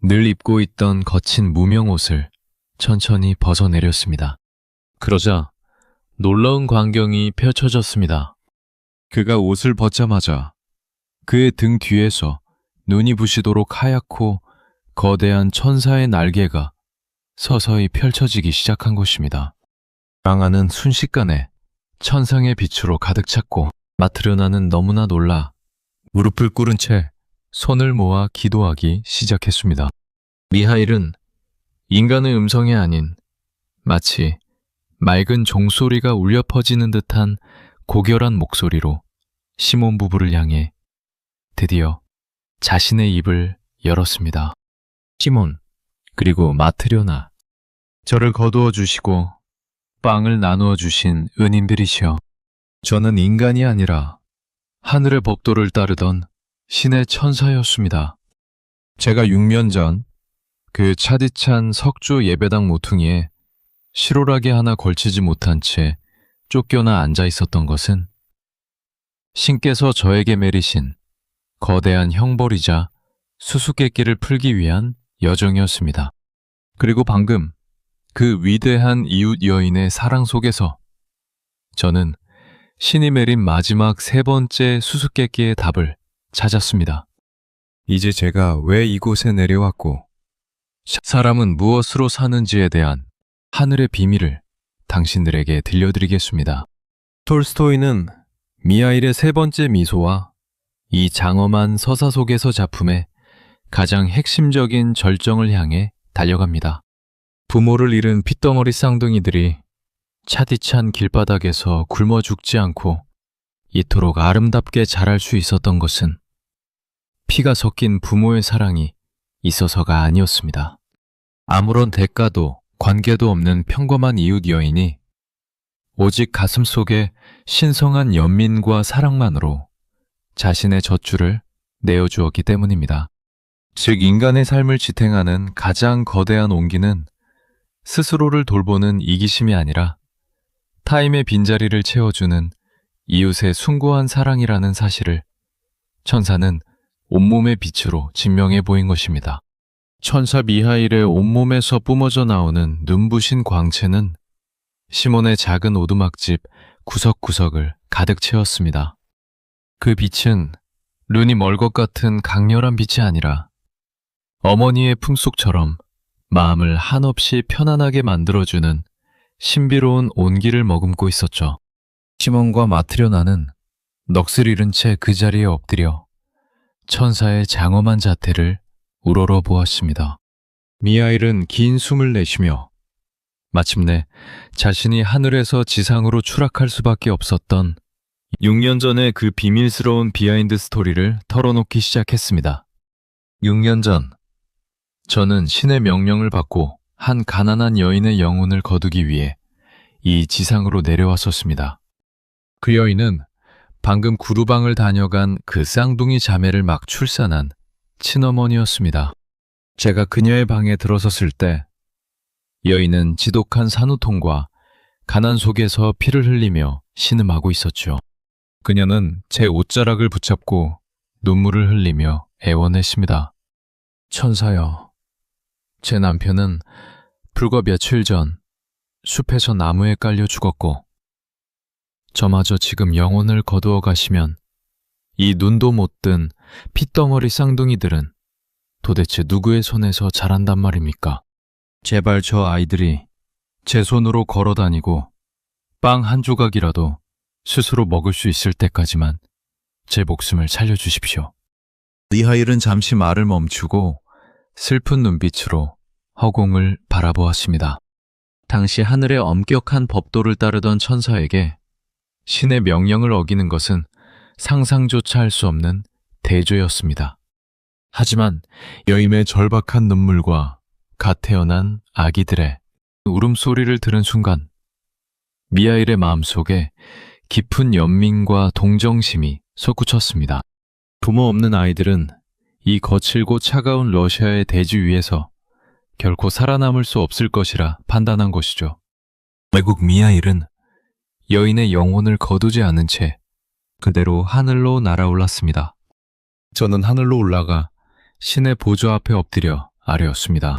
늘 입고 있던 거친 무명 옷을 천천히 벗어내렸습니다. 그러자 놀라운 광경이 펼쳐졌습니다. 그가 옷을 벗자마자 그의 등 뒤에서 눈이 부시도록 하얗고 거대한 천사의 날개가 서서히 펼쳐지기 시작한 것입니다. 방 안은 순식간에 천상의 빛으로 가득 찼고 마트르나는 너무나 놀라 무릎을 꿇은 채 손을 모아 기도하기 시작했습니다. 미하일은 인간의 음성이 아닌 마치 맑은 종소리가 울려 퍼지는 듯한 고결한 목소리로 시몬 부부를 향해 드디어 자신의 입을 열었습니다. 시몬, 그리고 마트려나, 저를 거두어 주시고 빵을 나누어 주신 은인들이시여, 저는 인간이 아니라 하늘의 법도를 따르던 신의 천사였습니다. 제가 6년 전 그 차디찬 석조 예배당 모퉁이에 실오라기 하나 걸치지 못한 채 쫓겨나 앉아 있었던 것은 신께서 저에게 내리신 거대한 형벌이자 수수께끼를 풀기 위한 여정이었습니다. 그리고 방금 그 위대한 이웃 여인의 사랑 속에서 저는 신이 내린 마지막 세 번째 수수께끼의 답을 찾았습니다. 이제 제가 왜 이곳에 내려왔고 사람은 무엇으로 사는지에 대한 하늘의 비밀을 당신들에게 들려드리겠습니다. 톨스토이는 미하일의 세 번째 미소와 이 장엄한 서사 속에서 작품의 가장 핵심적인 절정을 향해 달려갑니다. 부모를 잃은 핏덩어리 쌍둥이들이 차디찬 길바닥에서 굶어 죽지 않고 이토록 아름답게 자랄 수 있었던 것은 피가 섞인 부모의 사랑이 있어서가 아니었습니다. 아무런 대가도 관계도 없는 평범한 이웃 여인이 오직 가슴 속에 신성한 연민과 사랑만으로 자신의 젖줄을 내어주었기 때문입니다. 즉 인간의 삶을 지탱하는 가장 거대한 온기는 스스로를 돌보는 이기심이 아니라 타인의 빈자리를 채워주는 이웃의 숭고한 사랑이라는 사실을 천사는 온몸의 빛으로 증명해 보인 것입니다. 천사 미하일의 온몸에서 뿜어져 나오는 눈부신 광채는 시몬의 작은 오두막집 구석구석을 가득 채웠습니다. 그 빛은 눈이 멀 것 같은 강렬한 빛이 아니라 어머니의 품속처럼 마음을 한없이 편안하게 만들어주는 신비로운 온기를 머금고 있었죠. 시몬과 마트려나는 넋을 잃은 채 그 자리에 엎드려 천사의 장엄한 자태를 우러러 보았습니다. 미하일은 긴 숨을 내쉬며 마침내 자신이 하늘에서 지상으로 추락할 수밖에 없었던 6년 전의 그 비밀스러운 비하인드 스토리를 털어놓기 시작했습니다. 6년 전, 저는 신의 명령을 받고 한 가난한 여인의 영혼을 거두기 위해 이 지상으로 내려왔었습니다. 그 여인은 방금 구루방을 다녀간 그 쌍둥이 자매를 막 출산한 친어머니였습니다. 제가 그녀의 방에 들어섰을 때 여인은 지독한 산후통과 가난 속에서 피를 흘리며 신음하고 있었죠. 그녀는 제 옷자락을 붙잡고 눈물을 흘리며 애원했습니다. 천사여, 제 남편은 불과 며칠 전 숲에서 나무에 깔려 죽었고 저마저 지금 영혼을 거두어 가시면 이 눈도 못 뜬 핏덩어리 쌍둥이들은 도대체 누구의 손에서 자란단 말입니까? 제발 저 아이들이 제 손으로 걸어 다니고 빵 한 조각이라도 스스로 먹을 수 있을 때까지만 제 목숨을 살려주십시오. 미하일은 잠시 말을 멈추고 슬픈 눈빛으로 허공을 바라보았습니다. 당시 하늘의 엄격한 법도를 따르던 천사에게 신의 명령을 어기는 것은 상상조차 할 수 없는 대죄였습니다. 하지만 여임의 절박한 눈물과 갓 태어난 아기들의 울음소리를 들은 순간 미하일의 마음속에 깊은 연민과 동정심이 솟구쳤습니다. 부모 없는 아이들은 이 거칠고 차가운 러시아의 대지 위에서 결코 살아남을 수 없을 것이라 판단한 것이죠. 외국 미하일은 여인의 영혼을 거두지 않은 채 그대로 하늘로 날아올랐습니다. 저는 하늘로 올라가 신의 보좌 앞에 엎드려 아뢰었습니다.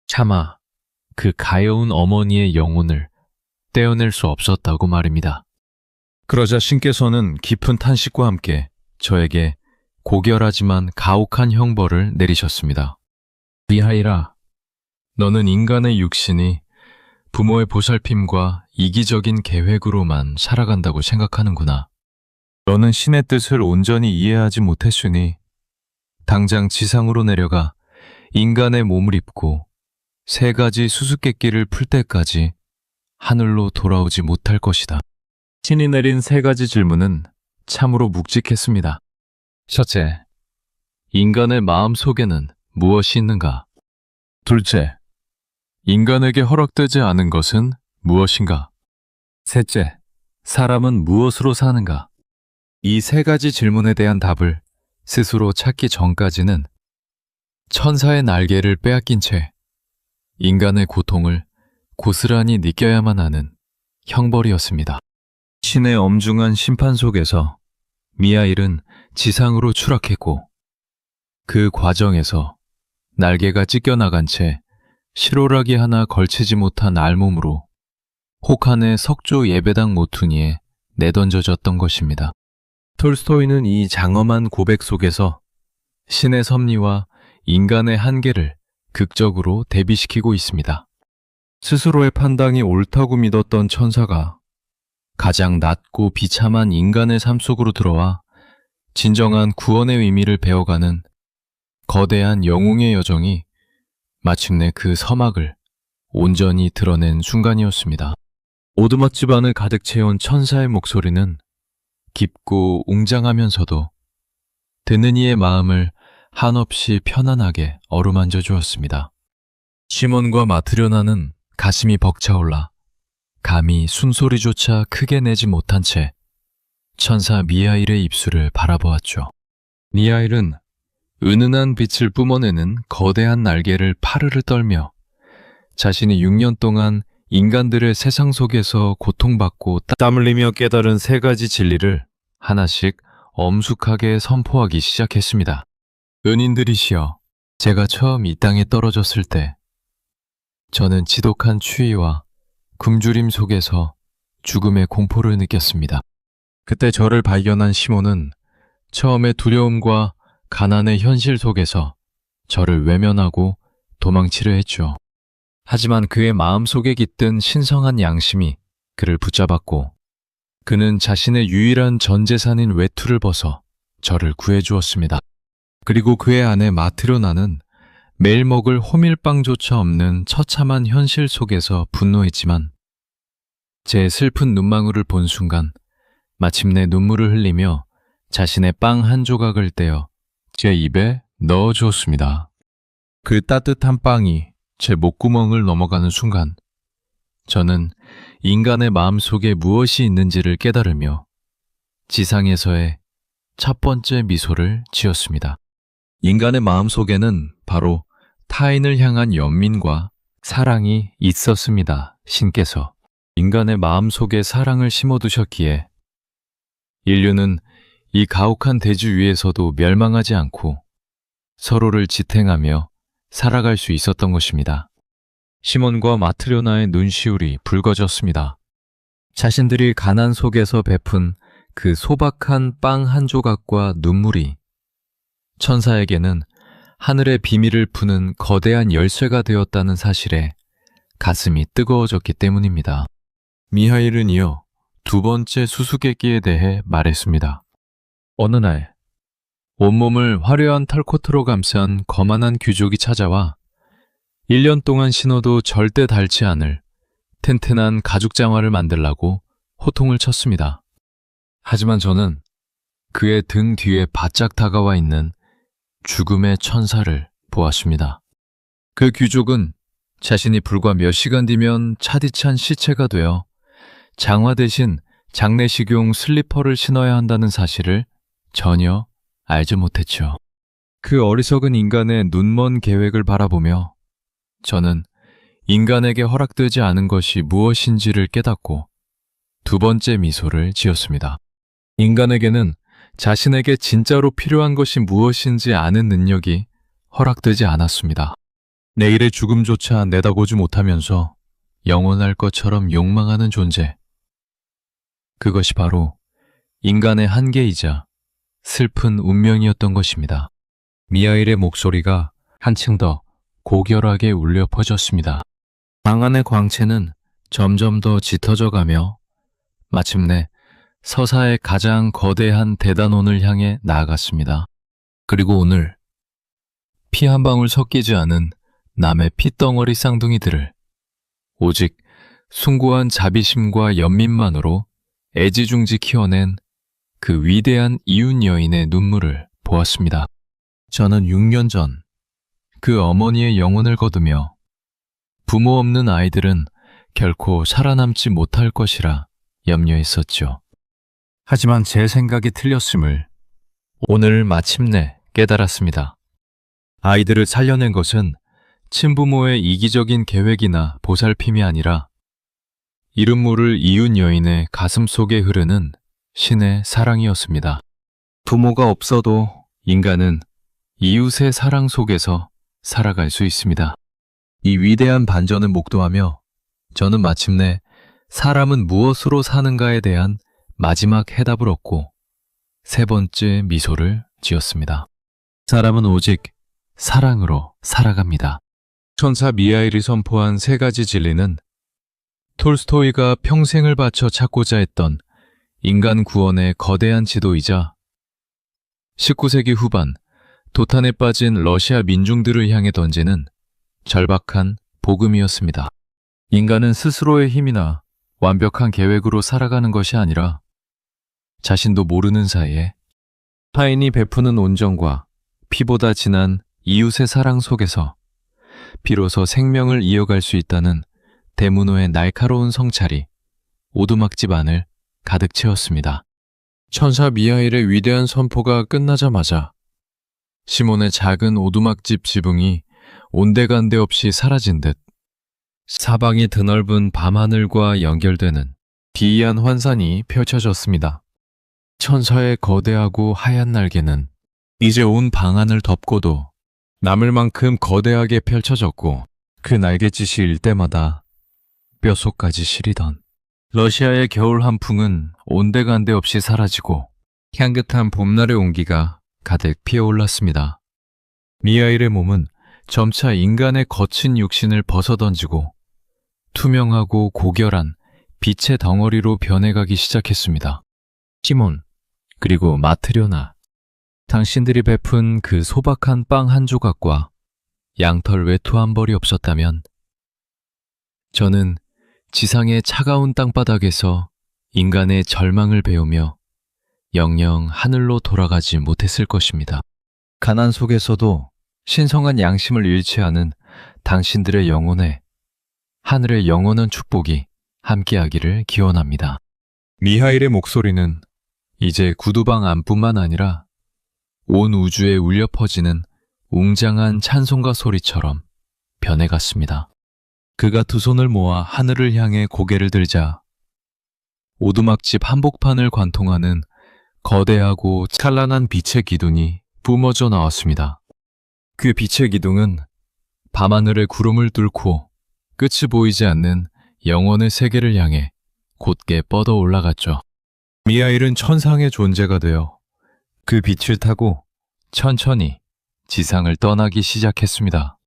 차마 그 가여운 어머니의 영혼을 떼어낼 수 없었다고 말입니다. 그러자 신께서는 깊은 탄식과 함께 저에게 고결하지만 가혹한 형벌을 내리셨습니다. 미하일아, 너는 인간의 육신이 부모의 보살핌과 이기적인 계획으로만 살아간다고 생각하는구나. 너는 신의 뜻을 온전히 이해하지 못했으니 당장 지상으로 내려가 인간의 몸을 입고 3가지 수수께끼를 풀 때까지 하늘로 돌아오지 못할 것이다. 신이 내린 3가지 질문은 참으로 묵직했습니다. 첫째, 인간의 마음 속에는 무엇이 있는가? 둘째, 인간에게 허락되지 않은 것은 무엇인가? 셋째, 사람은 무엇으로 사는가? 이 3가지 질문에 대한 답을 스스로 찾기 전까지는 천사의 날개를 빼앗긴 채 인간의 고통을 고스란히 느껴야만 하는 형벌이었습니다. 신의 엄중한 심판 속에서 미하일은 지상으로 추락했고 그 과정에서 날개가 찢겨나간 채 실오라기 하나 걸치지 못한 알몸으로 혹한의 석조 예배당 모퉁이에 내던져졌던 것입니다. 톨스토이는 이 장엄한 고백 속에서 신의 섭리와 인간의 한계를 극적으로 대비시키고 있습니다. 스스로의 판단이 옳다고 믿었던 천사가 가장 낮고 비참한 인간의 삶 속으로 들어와 진정한 구원의 의미를 배워가는 거대한 영웅의 여정이 마침내 그 서막을 온전히 드러낸 순간이었습니다. 오두막 집안을 가득 채운 천사의 목소리는 깊고 웅장하면서도 듣는 이의 마음을 한없이 편안하게 어루만져 주었습니다. 시몬과 마트료나는 가슴이 벅차올라 감히 숨소리조차 크게 내지 못한 채 천사 미하일의 입술을 바라보았죠. 미하일은 은은한 빛을 뿜어내는 거대한 날개를 파르르 떨며 자신이 6년 동안 인간들의 세상 속에서 고통받고 땀 흘리며 깨달은 3가지 진리를 하나씩 엄숙하게 선포하기 시작했습니다. 은인들이시여, 제가 처음 이 땅에 떨어졌을 때 저는 지독한 추위와 굶주림 속에서 죽음의 공포를 느꼈습니다. 그때 저를 발견한 시몬은 처음에 두려움과 가난의 현실 속에서 저를 외면하고 도망치려 했죠. 하지만 그의 마음속에 깃든 신성한 양심이 그를 붙잡았고 그는 자신의 유일한 전 재산인 외투를 벗어 저를 구해주었습니다. 그리고 그의 아내 마트로나는 매일 먹을 호밀빵조차 없는 처참한 현실 속에서 분노했지만 제 슬픈 눈망울을 본 순간 마침내 눈물을 흘리며 자신의 빵 한 조각을 떼어 제 입에 넣어주었습니다. 그 따뜻한 빵이 제 목구멍을 넘어가는 순간 저는 인간의 마음속에 무엇이 있는지를 깨달으며 지상에서의 첫 번째 미소를 지었습니다. 인간의 마음속에는 바로 타인을 향한 연민과 사랑이 있었습니다. 신께서 인간의 마음속에 사랑을 심어두셨기에 인류는 이 가혹한 대지 위에서도 멸망하지 않고 서로를 지탱하며 살아갈 수 있었던 것입니다. 시몬과 마트료나의 눈시울이 붉어졌습니다. 자신들이 가난 속에서 베푼 그 소박한 빵 한 조각과 눈물이 천사에게는 하늘의 비밀을 푸는 거대한 열쇠가 되었다는 사실에 가슴이 뜨거워졌기 때문입니다. 미하일은 이어 두 번째 수수께끼에 대해 말했습니다. 어느 날 온몸을 화려한 털코트로 감싼 거만한 귀족이 찾아와 1년 동안 신어도 절대 닳지 않을 튼튼한 가죽 장화를 만들라고 호통을 쳤습니다. 하지만 저는 그의 등 뒤에 바짝 다가와 있는 죽음의 천사를 보았습니다. 그 귀족은 자신이 불과 몇 시간 뒤면 차디찬 시체가 되어 장화 대신 장례식용 슬리퍼를 신어야 한다는 사실을 전혀 알지 못했죠. 그 어리석은 인간의 눈먼 계획을 바라보며 저는 인간에게 허락되지 않은 것이 무엇인지를 깨닫고 두 번째 미소를 지었습니다. 인간에게는 자신에게 진짜로 필요한 것이 무엇인지 아는 능력이 허락되지 않았습니다. 내일의 죽음조차 내다보지 못하면서 영원할 것처럼 욕망하는 존재. 그것이 바로 인간의 한계이자 슬픈 운명이었던 것입니다. 미하일의 목소리가 한층 더 고결하게 울려 퍼졌습니다. 방 안의 광채는 점점 더 짙어져 가며 마침내 서사의 가장 거대한 대단원을 향해 나아갔습니다. 그리고 오늘 피 한 방울 섞이지 않은 남의 핏덩어리 쌍둥이들을 오직 숭고한 자비심과 연민만으로 애지중지 키워낸 그 위대한 이웃 여인의 눈물을 보았습니다. 저는 6년 전 그 어머니의 영혼을 거두며 부모 없는 아이들은 결코 살아남지 못할 것이라 염려했었죠. 하지만 제 생각이 틀렸음을 오늘 마침내 깨달았습니다. 아이들을 살려낸 것은 친부모의 이기적인 계획이나 보살핌이 아니라 이름 모를 이웃 여인의 가슴 속에 흐르는 신의 사랑이었습니다. 부모가 없어도 인간은 이웃의 사랑 속에서 살아갈 수 있습니다. 이 위대한 반전을 목도하며 저는 마침내 사람은 무엇으로 사는가에 대한 마지막 해답을 얻고 세 번째 미소를 지었습니다. 사람은 오직 사랑으로 살아갑니다. 천사 미하일이 선포한 세 가지 진리는 톨스토이가 평생을 바쳐 찾고자 했던 인간 구원의 거대한 지도이자 19세기 후반 도탄에 빠진 러시아 민중들을 향해 던지는 절박한 복음이었습니다. 인간은 스스로의 힘이나 완벽한 계획으로 살아가는 것이 아니라 자신도 모르는 사이에 타인이 베푸는 온정과 피보다 진한 이웃의 사랑 속에서 비로소 생명을 이어갈 수 있다는 대문호의 날카로운 성찰이 오두막집 안을 가득 채웠습니다. 천사 미하일의 위대한 선포가 끝나자마자 시몬의 작은 오두막집 지붕이 온데간데 없이 사라진 듯 사방이 드넓은 밤하늘과 연결되는 기이한 환산이 펼쳐졌습니다. 천사의 거대하고 하얀 날개는 이제 온 방안을 덮고도 남을 만큼 거대하게 펼쳐졌고 그 날갯짓이 일 때마다 뼛속까지 시리던 러시아의 겨울 한풍은 온데간데 없이 사라지고 향긋한 봄날의 온기가 가득 피어올랐습니다. 미하일의 몸은 점차 인간의 거친 육신을 벗어던지고 투명하고 고결한 빛의 덩어리로 변해가기 시작했습니다. 시몬, 그리고 마트료나, 당신들이 베푼 그 소박한 빵 한 조각과 양털 외투 한 벌이 없었다면 저는 지상의 차가운 땅바닥에서 인간의 절망을 배우며 영영 하늘로 돌아가지 못했을 것입니다. 가난 속에서도 신성한 양심을 잃지 않은 당신들의 영혼에 하늘의 영원한 축복이 함께하기를 기원합니다. 미하일의 목소리는 이제 구두방 안뿐만 아니라 온 우주에 울려 퍼지는 웅장한 찬송가 소리처럼 변해갔습니다. 그가 두 손을 모아 하늘을 향해 고개를 들자 오두막집 한복판을 관통하는 거대하고 찬란한 빛의 기둥이 뿜어져 나왔습니다. 그 빛의 기둥은 밤하늘의 구름을 뚫고 끝이 보이지 않는 영원의 세계를 향해 곧게 뻗어 올라갔죠. 미하일은 천상의 존재가 되어 그 빛을 타고 천천히 지상을 떠나기 시작했습니다.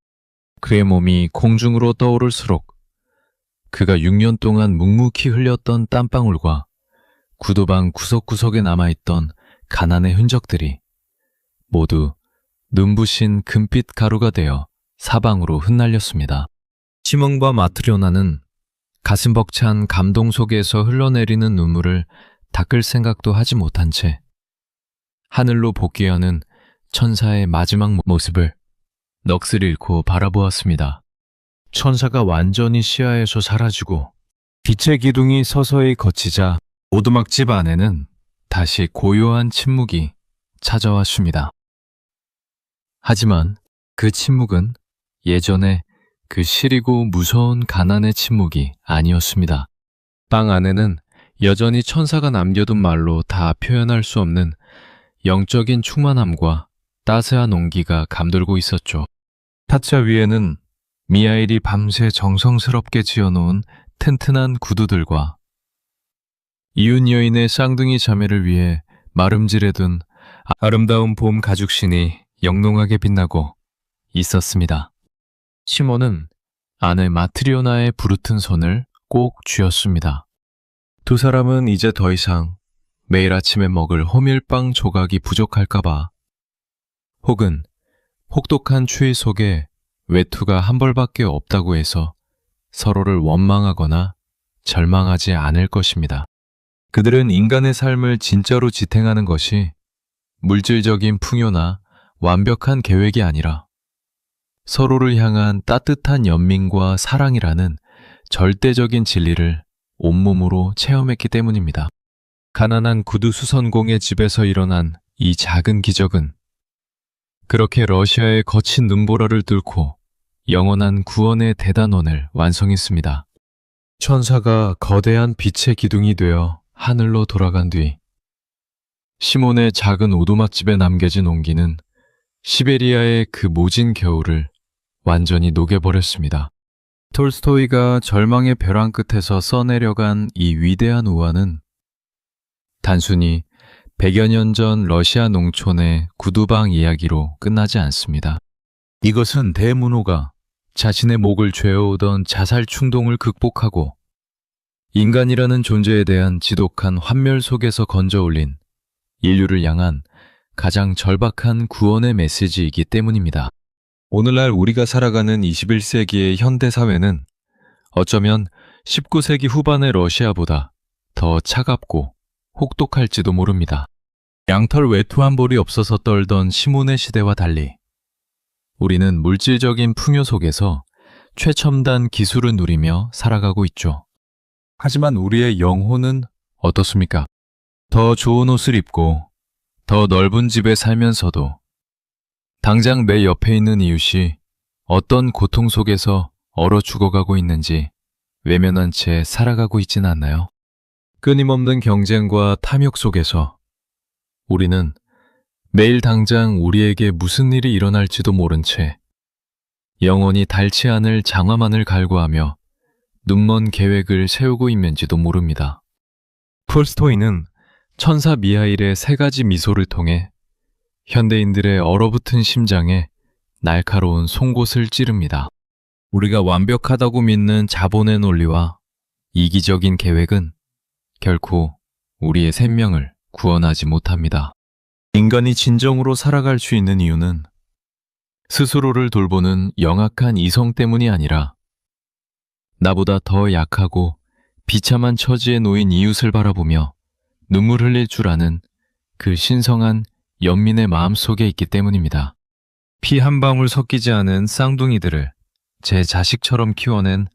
그의 몸이 공중으로 떠오를수록 그가 6년 동안 묵묵히 흘렸던 땀방울과 구두방 구석구석에 남아있던 가난의 흔적들이 모두 눈부신 금빛 가루가 되어 사방으로 흩날렸습니다. 시몬과 마트리오나는 가슴 벅찬 감동 속에서 흘러내리는 눈물을 닦을 생각도 하지 못한 채 하늘로 복귀하는 천사의 마지막 모습을 넋을 잃고 바라보았습니다. 천사가 완전히 시야에서 사라지고 빛의 기둥이 서서히 걷히자 오두막집 안에는 다시 고요한 침묵이 찾아왔습니다. 하지만 그 침묵은 예전에 그 시리고 무서운 가난의 침묵이 아니었습니다. 방 안에는 여전히 천사가 남겨둔 말로 다 표현할 수 없는 영적인 충만함과 따스한 온기가 감돌고 있었죠. 탁자 위에는 미하일이 밤새 정성스럽게 지어놓은 튼튼한 구두들과 이웃 여인의 쌍둥이 자매를 위해 마름질해둔 아름다운 봄 가죽신이 영롱하게 빛나고 있었습니다. 시몬은 아내 마트리오나의 부르튼 손을 꼭 쥐었습니다. 두 사람은 이제 더 이상 매일 아침에 먹을 호밀빵 조각이 부족할까봐 혹은 혹독한 추위 속에 외투가 한 벌밖에 없다고 해서 서로를 원망하거나 절망하지 않을 것입니다. 그들은 인간의 삶을 진짜로 지탱하는 것이 물질적인 풍요나 완벽한 계획이 아니라 서로를 향한 따뜻한 연민과 사랑이라는 절대적인 진리를 온몸으로 체험했기 때문입니다. 가난한 구두 수선공의 집에서 일어난 이 작은 기적은 그렇게 러시아의 거친 눈보라를 뚫고 영원한 구원의 대단원을 완성했습니다. 천사가 거대한 빛의 기둥이 되어 하늘로 돌아간 뒤 시몬의 작은 오두막집에 남겨진 온기는 시베리아의 그 모진 겨울을 완전히 녹여버렸습니다. 톨스토이가 절망의 벼랑 끝에서 써내려간 이 위대한 우화는 단순히 100여 년 전 러시아 농촌의 구두방 이야기로 끝나지 않습니다. 이것은 대문호가 자신의 목을 죄어오던 자살 충동을 극복하고 인간이라는 존재에 대한 지독한 환멸 속에서 건져 올린 인류를 향한 가장 절박한 구원의 메시지이기 때문입니다. 오늘날 우리가 살아가는 21세기의 현대사회는 어쩌면 19세기 후반의 러시아보다 더 차갑고 혹독할지도 모릅니다. 양털 외투 한 벌이 없어서 떨던 시몬의 시대와 달리 우리는 물질적인 풍요 속에서 최첨단 기술을 누리며 살아가고 있죠. 하지만 우리의 영혼은 어떻습니까? 더 좋은 옷을 입고 더 넓은 집에 살면서도 당장 내 옆에 있는 이웃이 어떤 고통 속에서 얼어 죽어가고 있는지 외면한 채 살아가고 있지는 않나요? 끊임없는 경쟁과 탐욕 속에서 우리는 매일 당장 우리에게 무슨 일이 일어날지도 모른 채 영원히 닳지 않을 장화만을 갈구하며 눈먼 계획을 세우고 있는지도 모릅니다. 톨스토이는 천사 미하일의 세 가지 미소를 통해 현대인들의 얼어붙은 심장에 날카로운 송곳을 찌릅니다. 우리가 완벽하다고 믿는 자본의 논리와 이기적인 계획은 결코 우리의 생명을 구원하지 못합니다. 인간이 진정으로 살아갈 수 있는 이유는 스스로를 돌보는 영악한 이성 때문이 아니라 나보다 더 약하고 비참한 처지에 놓인 이웃을 바라보며 눈물 흘릴 줄 아는 그 신성한 연민의 마음 속에 있기 때문입니다. 피 한 방울 섞이지 않은 쌍둥이들을 제 자식처럼 키워낸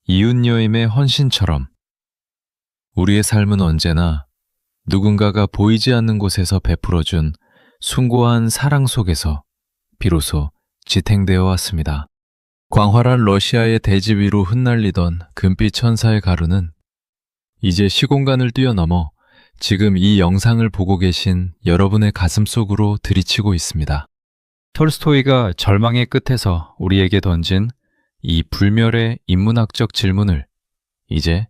이웃여임의 헌신처럼 우리의 삶은 언제나 누군가가 보이지 않는 곳에서 베풀어준 숭고한 사랑 속에서 비로소 지탱되어 왔습니다. 광활한 러시아의 대지 위로 흩날리던 금빛 천사의 가루는 이제 시공간을 뛰어넘어 지금 이 영상을 보고 계신 여러분의 가슴 속으로 들이치고 있습니다. 톨스토이가 절망의 끝에서 우리에게 던진 이 불멸의 인문학적 질문을 이제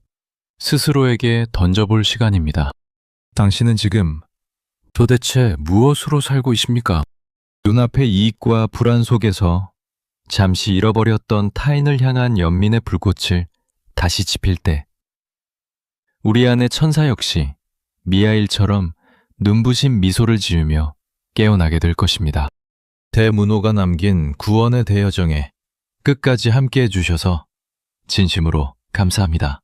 스스로에게 던져볼 시간입니다. 당신은 지금 도대체 무엇으로 살고 있습니까? 눈앞의 이익과 불안 속에서 잠시 잃어버렸던 타인을 향한 연민의 불꽃을 다시 짚일 때 우리 안의 천사 역시 미하일처럼 눈부신 미소를 지으며 깨어나게 될 것입니다. 대문호가 남긴 구원의 대여정에 끝까지 함께 해주셔서 진심으로 감사합니다.